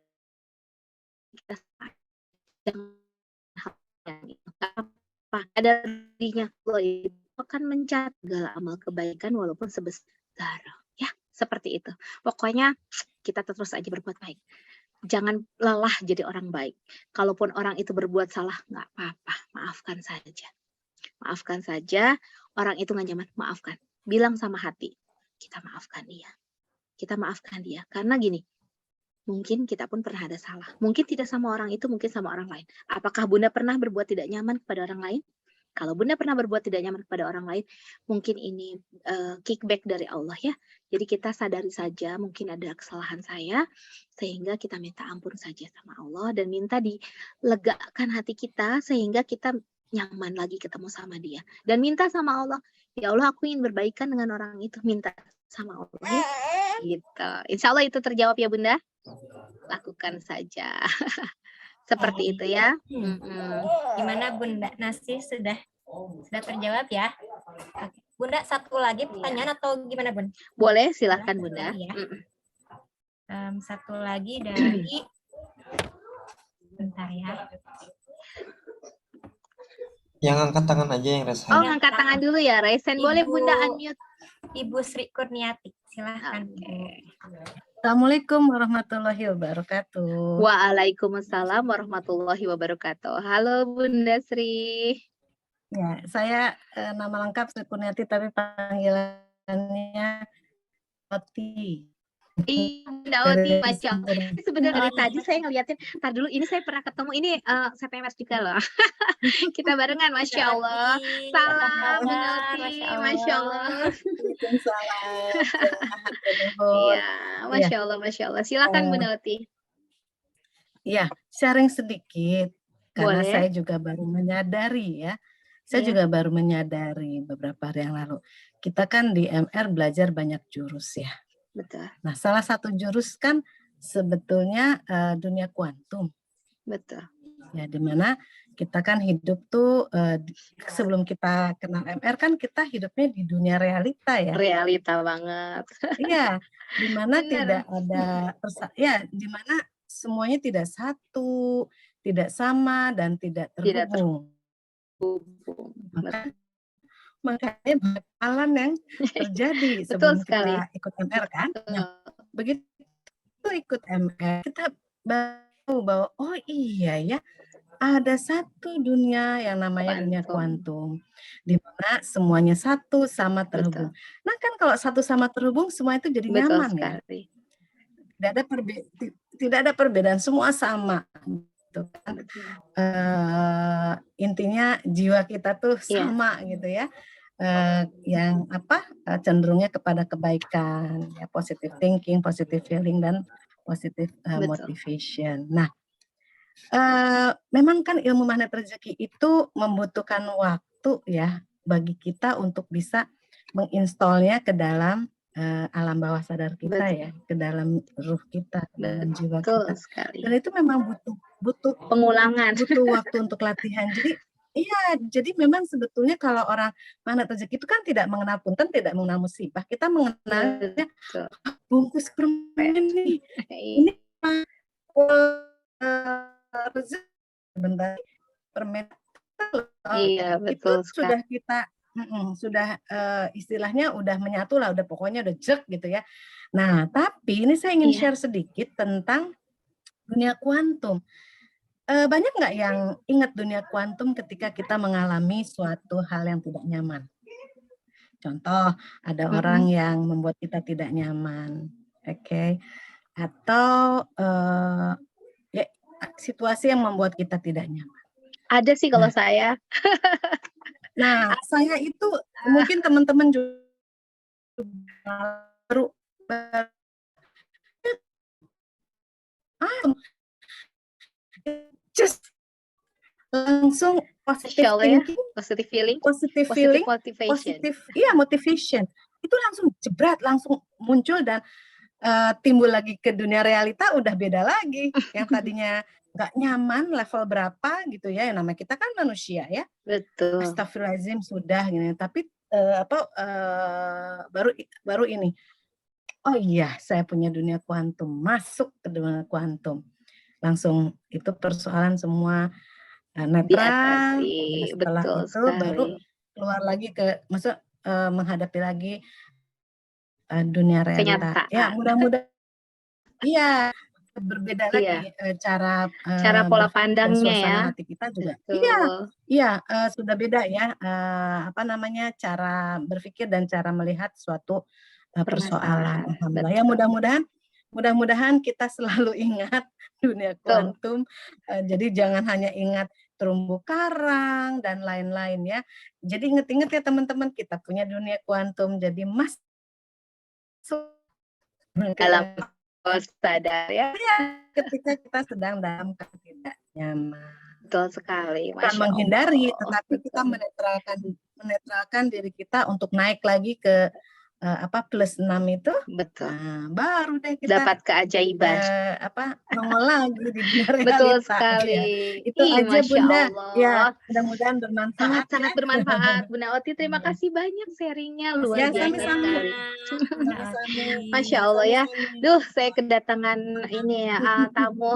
Speaker 5: kita apa ada dirinya lo itu akan mencatat segala amal kebaikan walaupun sebesar ya, seperti itu. Pokoknya kita terus aja berbuat baik. Jangan lelah jadi orang baik. Kalaupun orang itu berbuat salah, nggak apa-apa, maafkan saja. Maafkan saja, orang itu nggak nyaman, maafkan. Bilang sama hati, kita maafkan dia. Kita maafkan dia. Karena gini, mungkin kita pun pernah ada salah. Mungkin tidak sama orang itu, mungkin sama orang lain. Apakah Bunda pernah berbuat tidak nyaman kepada orang lain? Kalau Bunda pernah berbuat tidak nyaman kepada orang lain, mungkin ini kickback dari Allah ya. Jadi kita sadari saja mungkin ada kesalahan saya, sehingga kita minta ampun saja sama Allah dan minta dilegakan hati kita sehingga kita nyaman lagi ketemu sama dia. Dan minta sama Allah, ya Allah aku ingin berbaikan dengan orang itu, minta sama Allah ya. Gitu. Insya Allah itu terjawab ya Bunda. Lakukan saja. Seperti itu ya.
Speaker 4: Gimana Bunda? Nasi sudah terjawab ya? Oke. Bunda satu lagi pertanyaan atau gimana Bun?
Speaker 5: Boleh, silahkan Bunda.
Speaker 4: Ya. Satu lagi dari bentar ya.
Speaker 6: Yang angkat tangan aja yang rasa.
Speaker 5: Oh, angkat tangan dulu ya, Resen. Boleh Bunda unmute.
Speaker 4: Ibu Sri Kurniati, silahkan.
Speaker 8: Assalamualaikum warahmatullahi wabarakatuh.
Speaker 5: Waalaikumsalam warahmatullahi wabarakatuh. Halo Bunda Sri.
Speaker 8: Ya, saya nama lengkap Sri Kurniati tapi panggilan namanya roti.
Speaker 5: Iya, Bunda Oti,
Speaker 8: Dari
Speaker 5: Masya Allah.
Speaker 8: seberang.
Speaker 5: Ini sebenarnya dari
Speaker 2: Oh,
Speaker 5: tadi saya ngeliatin, tar dulu ini saya pernah ketemu, ini saya PMS juga loh. Kita barengan, Masya Allah.
Speaker 4: Apa
Speaker 5: Salam Bunda
Speaker 4: kabar?
Speaker 5: Oti,
Speaker 4: Masya
Speaker 5: Masya
Speaker 4: Allah.
Speaker 5: Allah.
Speaker 8: Waalaikumsalam. Sehat Nuhun.
Speaker 5: Iya,
Speaker 8: Iya,
Speaker 5: Masya Allah, Masya Allah. Silakan
Speaker 8: eh,
Speaker 5: Bunda Oti.
Speaker 8: iya, sharing sedikit karena
Speaker 5: Boleh.
Speaker 8: saya juga baru menyadari ya. Saya
Speaker 5: Iya,
Speaker 8: juga baru menyadari beberapa hari yang lalu. Kita kan di MR belajar banyak jurus ya.
Speaker 5: betul,
Speaker 8: Nah, salah satu jurus kan sebetulnya dunia kuantum.
Speaker 5: betul.
Speaker 8: Ya, di mana kita kan hidup tuh sebelum kita kenal MR kan kita hidupnya di dunia realita ya.
Speaker 5: Realita banget.
Speaker 8: Iya, di mana
Speaker 5: Benar.
Speaker 8: tidak ada ya, di mana semuanya tidak satu, tidak sama dan tidak
Speaker 5: Tidak
Speaker 8: terhubung.
Speaker 5: terhubung.
Speaker 8: Maka makanya banyak hal yang terjadi
Speaker 5: Betul
Speaker 8: sebelum
Speaker 5: sekali.
Speaker 8: kita ikut MR kan. Nah, begitu ikut MR kita baru bahwa oh iya ya, ada satu dunia yang namanya dunia kuantum, di mana semuanya satu sama terhubung.
Speaker 5: Betul,
Speaker 8: Nah kan kalau satu sama terhubung semua itu jadi
Speaker 5: betul
Speaker 8: nyaman ya.
Speaker 5: sekali.
Speaker 8: Tidak ada perbedaan, semua sama. Gitu kan.
Speaker 5: Betul.
Speaker 8: Intinya jiwa kita tuh
Speaker 5: Iya,
Speaker 8: sama gitu ya. Yang cenderungnya kepada kebaikan, ya positive thinking, positive feeling dan positive
Speaker 5: betul.
Speaker 8: motivation. Nah, memang kan ilmu magnet rezeki itu membutuhkan waktu ya bagi kita untuk bisa menginstalnya ke dalam alam bawah sadar kita
Speaker 5: Betul.
Speaker 8: ya, ke dalam ruh kita, ke dalam jiwa
Speaker 5: Betul
Speaker 8: kita.
Speaker 5: sekali.
Speaker 8: Dan itu memang butuh
Speaker 5: Pengulangan.
Speaker 8: butuh waktu untuk latihan. Jadi iya, jadi memang sebetulnya kalau orang magnet rezeki itu kan tidak mengenal punten, tidak mengenal musibah. Kita mengenalnya
Speaker 5: Betul.
Speaker 8: bungkus permen nih. Ini rezeki sebentar permen
Speaker 5: Iya,
Speaker 8: itu
Speaker 5: betul
Speaker 8: sudah
Speaker 5: sekali.
Speaker 8: kita sudah istilahnya udah menyatu lah, udah pokoknya udah jek gitu ya. Nah, tapi ini saya ingin
Speaker 5: Iya,
Speaker 8: share sedikit tentang dunia kuantum. Banyak nggak yang ingat dunia kuantum ketika kita mengalami suatu hal yang tidak nyaman? Contoh, ada orang yang membuat kita tidak nyaman, oke? Atau ya, situasi yang membuat kita tidak nyaman.
Speaker 5: ada sih kalau saya.
Speaker 8: Nah, saya itu mungkin teman-teman juga baru just langsung positive
Speaker 5: Masya Allah ya,
Speaker 8: thinking,
Speaker 5: positive feeling,
Speaker 8: positive
Speaker 5: positive
Speaker 8: feeling,
Speaker 5: motivation.
Speaker 8: positive, iya motivation. Itu langsung jebret, langsung muncul dan timbul lagi ke dunia realita udah beda lagi. Yang tadinya nggak nyaman level berapa gitu ya, yang namanya kita kan manusia ya.
Speaker 5: Betul.
Speaker 8: Astagfirullahaladzim sudah gini, tapi baru ini. Oh iya, saya punya dunia kuantum, masuk ke dunia kuantum. Langsung itu persoalan semua netral.
Speaker 5: Diatasi,
Speaker 8: Setelah
Speaker 5: betul
Speaker 8: itu baru
Speaker 5: sekali.
Speaker 8: keluar lagi menghadapi lagi dunia realita. Ya,
Speaker 5: Kenyataan.
Speaker 8: mudah-mudahan iya berbeda lagi
Speaker 5: Iya,
Speaker 8: cara
Speaker 5: cara pola
Speaker 8: berpikir dan
Speaker 5: pandangnya ya.
Speaker 8: suasana hati kita juga.
Speaker 5: Betul.
Speaker 8: Iya, sudah beda ya, cara berpikir dan cara melihat suatu persoalan.
Speaker 5: Permasalahan.
Speaker 8: Alhamdulillah. Ya
Speaker 5: Betul.
Speaker 8: mudah-mudahan kita selalu ingat dunia
Speaker 5: Betul.
Speaker 8: kuantum. Jadi jangan hanya ingat terumbu karang dan lain-lain ya. Jadi ingat-ingat ya teman-teman, kita punya dunia kuantum. Jadi masuk
Speaker 5: Dalam sadar ya.
Speaker 8: ketika kita sedang dalam keadaan tidak nyaman.
Speaker 5: Betul sekali.
Speaker 8: Bukan
Speaker 5: Masya
Speaker 8: menghindari,
Speaker 5: Allah.
Speaker 8: tetapi kita
Speaker 5: Betul.
Speaker 8: menetralkan diri kita untuk naik lagi ke plus 6 itu.
Speaker 5: Betul.
Speaker 8: Nah, baru deh kita
Speaker 5: Dapat keajaiban.
Speaker 8: nongol lagi di dunia
Speaker 5: Betul
Speaker 8: realita.
Speaker 5: sekali.
Speaker 8: Ya. Itu
Speaker 5: Ih,
Speaker 8: aja
Speaker 5: Masya
Speaker 8: Bunda.
Speaker 5: Allah.
Speaker 8: Ya, mudah-mudahan bermanfaat.
Speaker 5: Sangat-sangat
Speaker 8: Ya.
Speaker 5: bermanfaat. Bunda Oti, terima kasih banyak sharingnya. Luar
Speaker 8: Ya,
Speaker 5: biasa
Speaker 8: sami-sami.
Speaker 5: sekali.
Speaker 8: Sami-sami.
Speaker 5: Masya Allah ya.
Speaker 8: Sami-sami.
Speaker 5: Duh, saya kedatangan ini ya, tamu.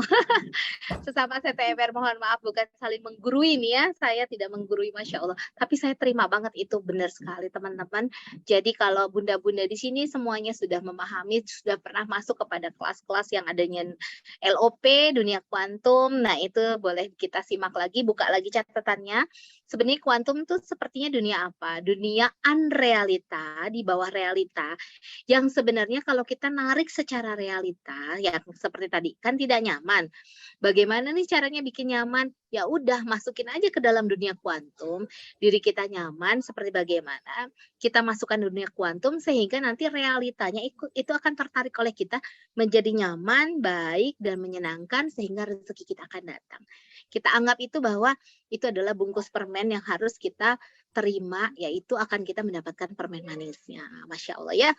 Speaker 5: Sesama CTMR, mohon maaf bukan saling menggurui nih ya. Saya tidak menggurui, Masya Allah. Tapi saya terima banget itu, benar sekali teman-teman. Jadi kalau Bunda bunda-bunda di sini semuanya sudah memahami, sudah pernah masuk kepada kelas-kelas yang adanya LOP, dunia kuantum. Nah, itu boleh kita simak lagi, buka lagi catatannya. Sebenarnya kuantum itu sepertinya dunia apa? Dunia unrealita, di bawah realita, yang sebenarnya kalau kita narik secara realita, ya seperti tadi, kan tidak nyaman. Bagaimana nih caranya bikin nyaman? Ya udah, masukin aja ke dalam dunia kuantum, diri kita nyaman seperti bagaimana kita masukkan dunia kuantum sehingga nanti realitanya itu akan tertarik oleh kita menjadi nyaman, baik, dan menyenangkan sehingga rezeki kita akan datang. Kita anggap itu bahwa itu adalah bungkus permen yang harus kita terima, yaitu akan kita mendapatkan permen manisnya. Masya Allah ya,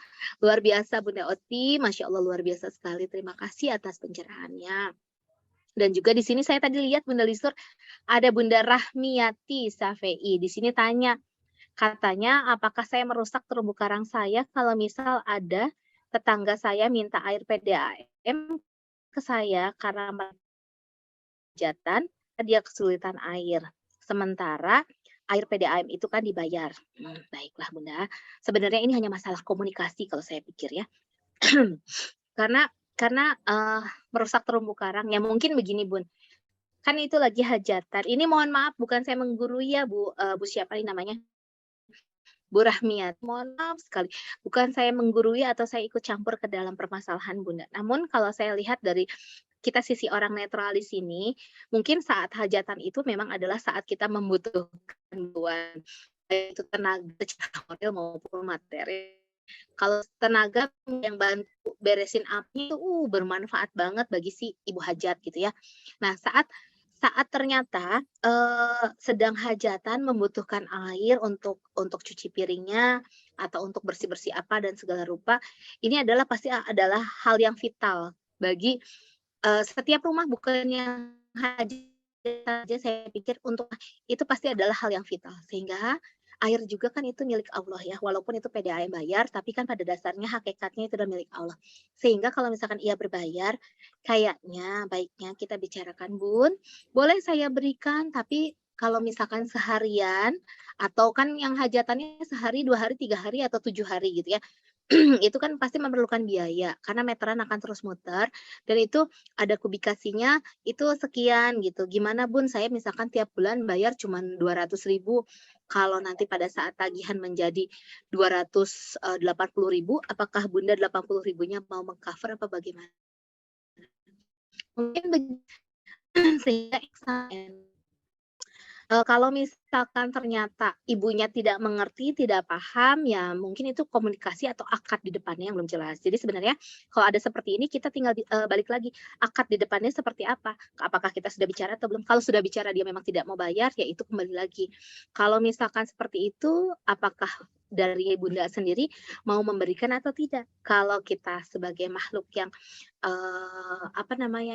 Speaker 5: luar biasa Bunda Oti, Masya Allah luar biasa sekali. Terima kasih atas pencerahannya. Dan juga di sini saya tadi lihat Bunda Lisur ada Bunda Rahmiati Safei. Di sini tanya, katanya apakah saya merusak terumbu karang saya kalau misal ada tetangga saya minta air PDAM ke saya karena hajatan, dia kesulitan air. Sementara air PDAM itu kan dibayar. Baiklah Bunda, sebenarnya ini hanya masalah komunikasi kalau saya pikir ya. karena merusak terumbu karang ya mungkin begini Bun, kan itu lagi hajatan. Ini mohon maaf bukan saya menggurui ya Bu, siapa ini namanya, Bu Rahmiat, mohon maaf sekali bukan saya menggurui atau saya ikut campur ke dalam permasalahan Bunda. Namun kalau saya lihat dari kita sisi orang netral di sini, mungkin saat hajatan itu memang adalah saat kita membutuhkan bantuan, itu tenaga secara moral maupun materi. Kalau tenaga yang bantu beresin api itu bermanfaat banget bagi si ibu hajat gitu ya. Nah, saat ternyata sedang hajatan membutuhkan air untuk cuci piringnya atau untuk bersih-bersih apa dan segala rupa, ini adalah pasti adalah hal yang vital bagi setiap rumah, bukannya hajat saja, saya pikir untuk itu pasti adalah hal yang vital sehingga air juga kan itu milik Allah ya, walaupun itu PDAM bayar, tapi kan pada dasarnya hakikatnya itu adalah milik Allah. Sehingga kalau misalkan ia berbayar, kayaknya baiknya kita bicarakan Bun, boleh saya berikan, tapi kalau misalkan seharian, atau kan yang hajatannya sehari, 2 hari, 3 hari, atau 7 hari gitu ya, itu kan pasti memerlukan biaya karena meteran akan terus muter dan itu ada kubikasinya itu sekian gitu. Gimana Bun, saya misalkan tiap bulan bayar cuma 200.000, kalau nanti pada saat tagihan menjadi 280.000, apakah Bunda 80.000-nya mau mengcover apa bagaimana? Mungkin sehingga kalau misalkan ternyata ibunya tidak mengerti, tidak paham, ya mungkin itu komunikasi atau akad di depannya yang belum jelas. Jadi sebenarnya kalau ada seperti ini, kita tinggal balik lagi, akad di depannya seperti apa? Apakah kita sudah bicara atau belum? Kalau sudah bicara dia memang tidak mau bayar, ya itu kembali lagi. Kalau misalkan seperti itu, apakah dari Bunda sendiri mau memberikan atau tidak? Kalau kita sebagai makhluk yang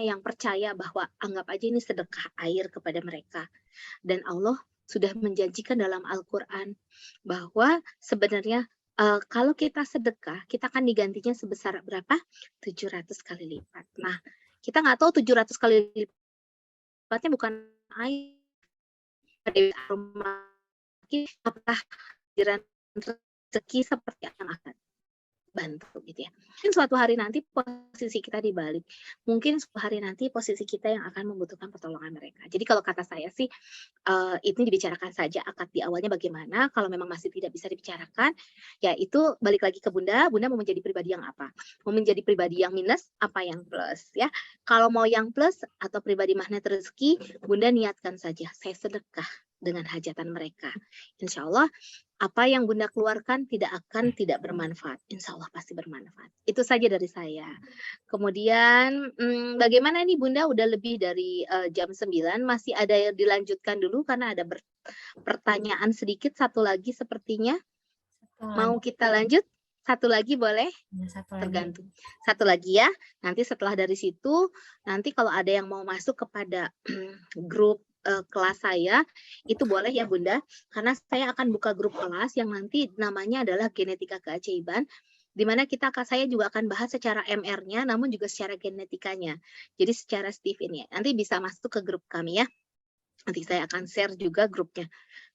Speaker 5: yang percaya bahwa anggap aja ini sedekah air kepada mereka. Dan Allah sudah menjanjikan dalam Al-Quran bahwa sebenarnya kalau kita sedekah, kita akan digantinya sebesar berapa? 700 kali lipat. Nah, kita nggak tahu 700 kali lipatnya bukan air. Apakah rezeki seperti yang akan bantu gitu ya. Mungkin suatu hari nanti posisi kita dibalik. Mungkin suatu hari nanti posisi kita yang akan membutuhkan pertolongan mereka. Jadi kalau kata saya sih ini dibicarakan saja akad di awalnya bagaimana. Kalau memang masih tidak bisa dibicarakan, ya itu balik lagi ke Bunda. Bunda mau menjadi pribadi yang apa? Mau menjadi pribadi yang minus apa yang plus ya? Kalau mau yang plus atau pribadi magnet rezeki, Bunda niatkan saja saya sedekah dengan hajatan mereka. Insya Allah apa yang Bunda keluarkan tidak bermanfaat. Insya Allah pasti bermanfaat. Itu saja dari saya. Kemudian bagaimana nih Bunda udah lebih dari jam 9, masih ada yang dilanjutkan dulu karena ada pertanyaan sedikit, satu lagi sepertinya. Mau kita lanjut? Satu lagi boleh? Tergantung. Satu lagi ya. Nanti setelah dari situ, nanti kalau ada yang mau masuk kepada grup kelas saya, itu boleh ya Bunda, karena saya akan buka grup kelas yang nanti namanya adalah Genetika Keajaiban, di mana saya juga akan bahas secara MR-nya, namun juga secara genetikanya. Jadi secara Stephen ya. Nanti bisa masuk ke grup kami ya. Nanti saya akan share juga grupnya,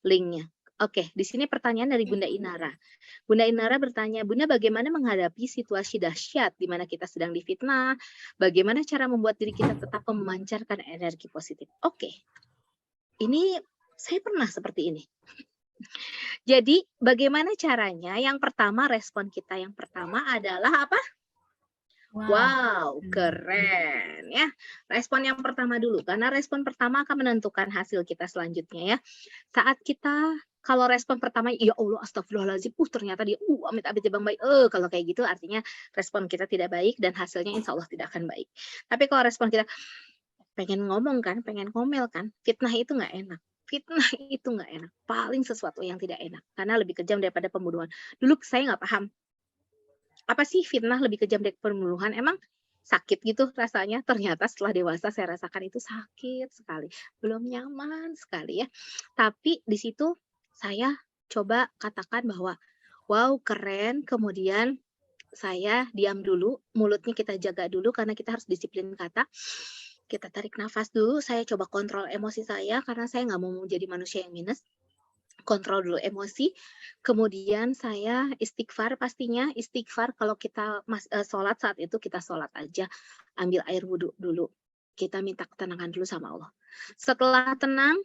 Speaker 5: linknya. Oke, di sini pertanyaan dari Bunda Inara. Bunda Inara bertanya, Bunda bagaimana menghadapi situasi dahsyat di mana kita sedang difitnah? Bagaimana cara membuat diri kita tetap memancarkan energi positif? Oke, ini saya pernah seperti ini. Jadi bagaimana caranya? Yang pertama, respon kita yang pertama adalah apa? Wow, keren ya. Respon yang pertama dulu, karena respon pertama akan menentukan hasil kita selanjutnya ya. Saat kita, kalau respon pertama, ya Allah astagfirullahaladzim, ternyata dia, amit-amit bang baik. Kalau kayak gitu artinya respon kita tidak baik dan hasilnya insya Allah tidak akan baik. Tapi kalau respon kita, pengen ngomong kan, pengen ngomel kan, fitnah itu nggak enak. Fitnah itu nggak enak, paling sesuatu yang tidak enak, karena lebih kejam daripada pembunuhan. Dulu saya nggak paham, apa sih fitnah lebih kejam dari pembunuhan? Emang sakit gitu rasanya? Ternyata setelah dewasa saya rasakan itu sakit sekali, belum nyaman sekali ya. Tapi di situ saya coba katakan bahwa wow keren, kemudian saya diam dulu, mulutnya kita jaga dulu karena kita harus disiplin kata. Kita tarik nafas dulu, saya coba kontrol emosi saya karena saya nggak mau jadi manusia yang minus. Kontrol dulu emosi, kemudian saya istighfar pastinya, istighfar kalau kita sholat saat itu kita sholat aja, ambil air wudhu dulu, kita minta ketenangan dulu sama Allah. Setelah tenang,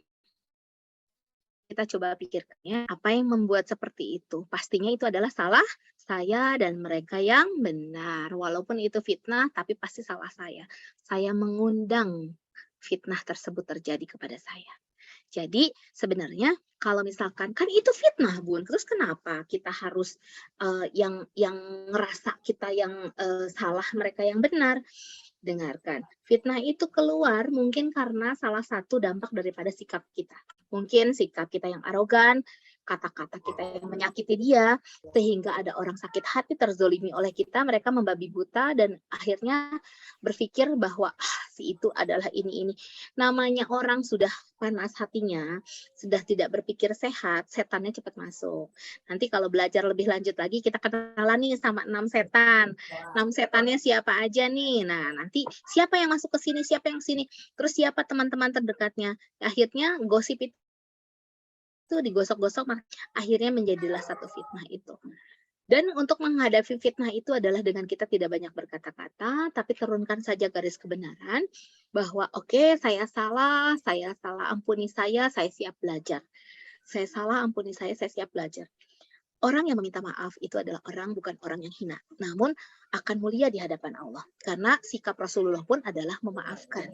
Speaker 5: kita coba pikirkannya apa yang membuat seperti itu. Pastinya itu adalah salah saya dan mereka yang benar. Walaupun itu fitnah, tapi pasti salah saya. Saya mengundang fitnah tersebut terjadi kepada saya. Jadi sebenarnya kalau misalkan kan itu fitnah Bun, terus kenapa kita harus yang ngerasa kita yang salah mereka yang benar? Dengarkan, fitnah itu keluar mungkin karena salah satu dampak daripada sikap kita. Mungkin sikap kita yang arogan, kata-kata kita yang menyakiti dia, sehingga ada orang sakit hati terzolimi oleh kita, mereka membabi buta dan akhirnya berpikir bahwa si itu adalah ini. Namanya orang sudah panas hatinya, sudah tidak berpikir sehat, setannya cepat masuk. Nanti kalau belajar lebih lanjut lagi, kita kenalan nih sama 6 setan. 6 setannya siapa aja nih? Nah, nanti siapa yang masuk ke sini, siapa yang sini, terus siapa teman-teman terdekatnya. Akhirnya gosip itu digosok-gosok, akhirnya menjadilah satu fitnah itu. Dan untuk menghadapi fitnah itu adalah dengan kita tidak banyak berkata-kata, tapi turunkan saja garis kebenaran bahwa oke, saya salah, ampuni saya siap belajar. Saya salah, ampuni saya siap belajar. Orang yang meminta maaf itu adalah bukan orang yang hina, namun akan mulia di hadapan Allah. Karena sikap Rasulullah pun adalah memaafkan.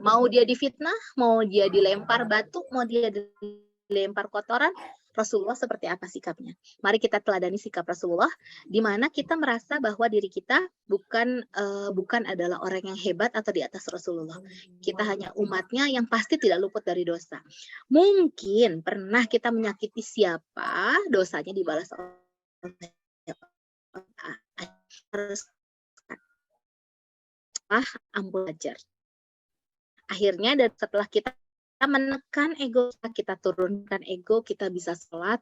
Speaker 5: Mau dia difitnah, mau dia dilempar batu, mau dia dilempar kotoran, Rasulullah seperti apa sikapnya. Mari kita teladani sikap Rasulullah, di mana kita merasa bahwa diri kita bukan adalah orang yang hebat atau di atas Rasulullah. Kita hanya umatnya yang pasti tidak luput dari dosa. Mungkin pernah kita menyakiti siapa, dosanya dibalas oleh harus ampun ajar. Akhirnya dan setelah kita menekan ego, kita turunkan ego, kita bisa sholat,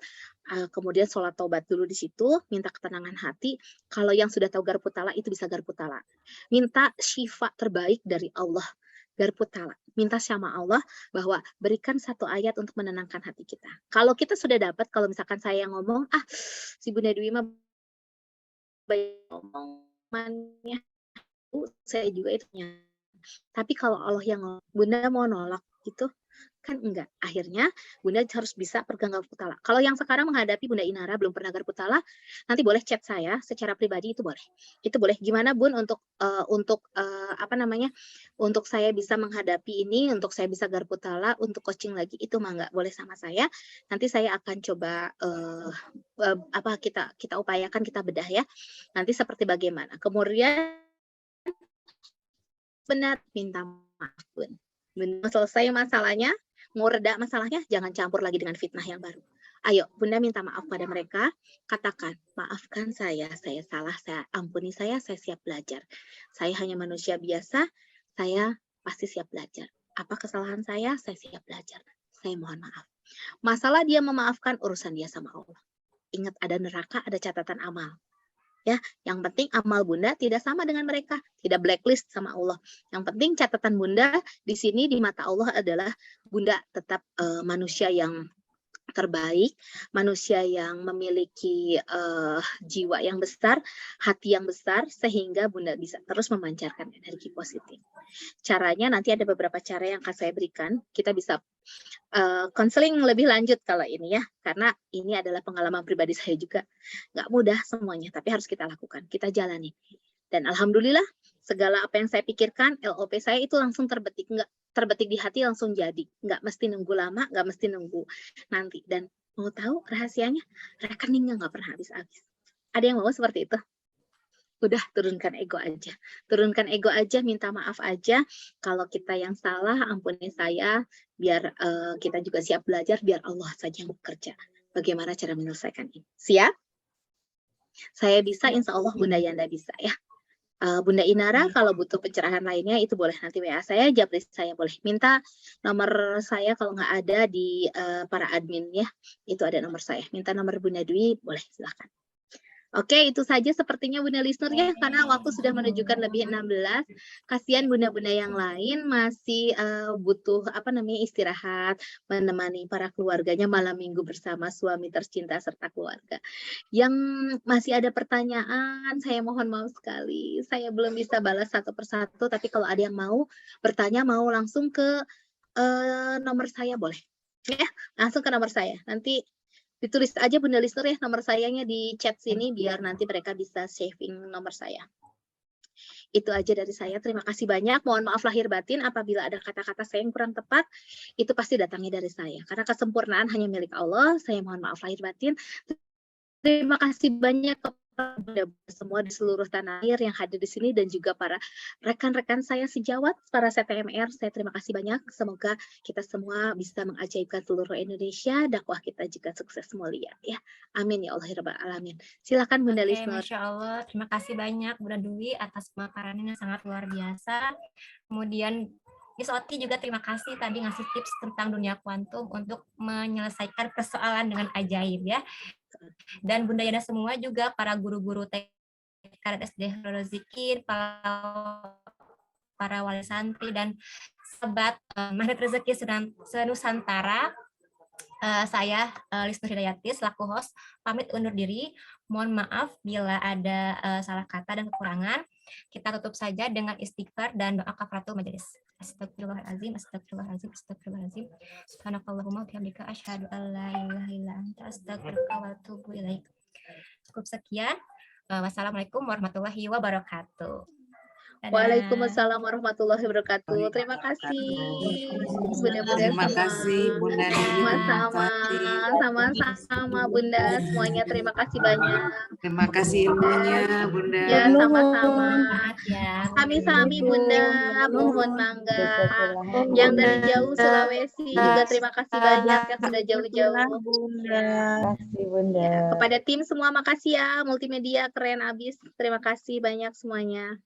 Speaker 5: kemudian sholat taubat dulu di situ, minta ketenangan hati. Kalau yang sudah tahu garputala itu bisa garputala. Minta syifa terbaik dari Allah, garputala. Minta sama Allah bahwa berikan satu ayat untuk menenangkan hati kita. Kalau kita sudah dapat, kalau misalkan saya yang ngomong, si Bunda Dwi mah baik ngomongannya, saya juga itu. Tapi kalau Allah yang ngomong, Bunda mau nolak gitu, kan enggak. Akhirnya Bunda harus bisa pegang garputala. Kalau yang sekarang menghadapi Bunda Inara belum pernah garputala, nanti boleh chat saya secara pribadi, itu boleh. Itu boleh. Gimana Bun untuk untuk saya bisa menghadapi ini, untuk saya bisa garputala, untuk coaching lagi, itu mah enggak boleh sama saya. Nanti saya akan coba kita upayakan, kita bedah ya. Nanti seperti bagaimana. Kemudian benar minta maaf Bun. Benar selesai masalahnya, mau reda masalahnya, jangan campur lagi dengan fitnah yang baru. Ayo, Bunda minta maaf pada mereka, katakan, maafkan saya salah, saya ampuni saya siap belajar. Saya hanya manusia biasa, saya pasti siap belajar. Apa kesalahan saya siap belajar. Saya mohon maaf. Masalah dia memaafkan, urusan dia sama Allah. Ingat ada neraka, ada catatan amal. Ya, yang penting amal Bunda tidak sama dengan mereka, tidak blacklist sama Allah. Yang penting catatan Bunda di sini di mata Allah adalah Bunda tetap manusia yang terbaik, manusia yang memiliki jiwa yang besar, hati yang besar, sehingga Bunda bisa terus memancarkan energi positif. Caranya nanti ada beberapa cara yang akan saya berikan. Kita bisa konseling lebih lanjut kalau ini ya, karena ini adalah pengalaman pribadi saya juga. Nggak mudah semuanya, tapi harus kita lakukan, kita jalani. Dan alhamdulillah, segala apa yang saya pikirkan, LOP saya itu langsung terbetik, nggak terbetik di hati langsung jadi. Nggak mesti nunggu lama, nggak mesti nunggu nanti. Dan mau tahu rahasianya? Rekeningnya nggak pernah habis-habis. Ada yang mau seperti itu? Udah, turunkan ego aja. Turunkan ego aja, minta maaf aja. Kalau kita yang salah, ampuni saya. Biar kita juga siap belajar, biar Allah saja yang bekerja. Bagaimana cara menyelesaikan ini? Siap? Saya bisa, insya Allah Bunda Yanda bisa ya. Bunda Inara kalau butuh pencerahan lainnya itu boleh nanti WA saya, japri saya boleh minta nomor saya kalau nggak ada di para admin ya, itu ada nomor saya. Minta nomor Bunda Dwi boleh, silahkan. Oke, itu saja sepertinya Bunda Lisnur ya, karena waktu sudah menunjukkan lebih 16. Kasihan bunda-bunda yang lain masih butuh istirahat, menemani para keluarganya malam minggu bersama suami tercinta serta keluarga. Yang masih ada pertanyaan, saya mohon maaf sekali. Saya belum bisa balas satu persatu, tapi kalau ada yang mau bertanya, mau langsung ke nomor saya boleh. Ya, langsung ke nomor saya. Nanti ditulis aja Bunda Lisnur ya nomor sayanya di chat sini biar nanti mereka bisa saving nomor saya. Itu aja dari saya. Terima kasih banyak. Mohon maaf lahir batin apabila ada kata-kata saya yang kurang tepat. Itu pasti datangnya dari saya. Karena kesempurnaan hanya milik Allah. Saya mohon maaf lahir batin. Terima kasih banyak kepada semua di seluruh tanah air yang hadir di sini dan juga para rekan-rekan saya sejawat, para CTMR. Saya terima kasih banyak. Semoga kita semua bisa mengajaibkan seluruh Indonesia. Dakwah kita juga sukses mulia ya. Amin ya Allah ya Rabbal alamin. Silakan Bunda Lisnur.
Speaker 4: Masya Allah, terima kasih banyak Bunda Dwi atas pemaparannya yang sangat luar biasa. Kemudian Miss Oti juga terima kasih tadi ngasih tips tentang dunia kuantum untuk menyelesaikan persoalan dengan ajaib ya. Dan Bunda Yana semua juga para guru-guru TK dan SD Rozikin, para wali santri dan sahabat Magnet Rezeki Senusantara. Saya Lisnur Hidayati selaku host pamit undur diri. Mohon maaf bila ada salah kata dan kekurangan. Kita tutup saja dengan istighfar dan doa kafaratul majelis. Astagfirullahaladzim, astagfirullahaladzim, astagfirullahaladzim. Subhanakallahumma wa bihamdika asyhadu an la ilaha illa anta astaghfiruka wa atubu ilaik. Cukup sekian. Wassalamualaikum warahmatullahi wabarakatuh. Dadah.
Speaker 5: Waalaikumsalam warahmatullahi wabarakatuh. Terima kasih.
Speaker 9: Terima kasih Bunda Dewi.
Speaker 5: Sama-sama Bunda semuanya. Terima kasih banyak.
Speaker 9: Terima kasih ilmunya Bunda.
Speaker 5: Ya, sama-sama.
Speaker 4: Ya.
Speaker 5: Sami-sami Bunda, mohon mangga. Yang dari jauh Sulawesi juga terima kasih banyak yang sudah jauh-jauh.
Speaker 2: Bunda.
Speaker 5: Kepada tim semua makasih ya, multimedia keren abis. Terima kasih banyak semuanya.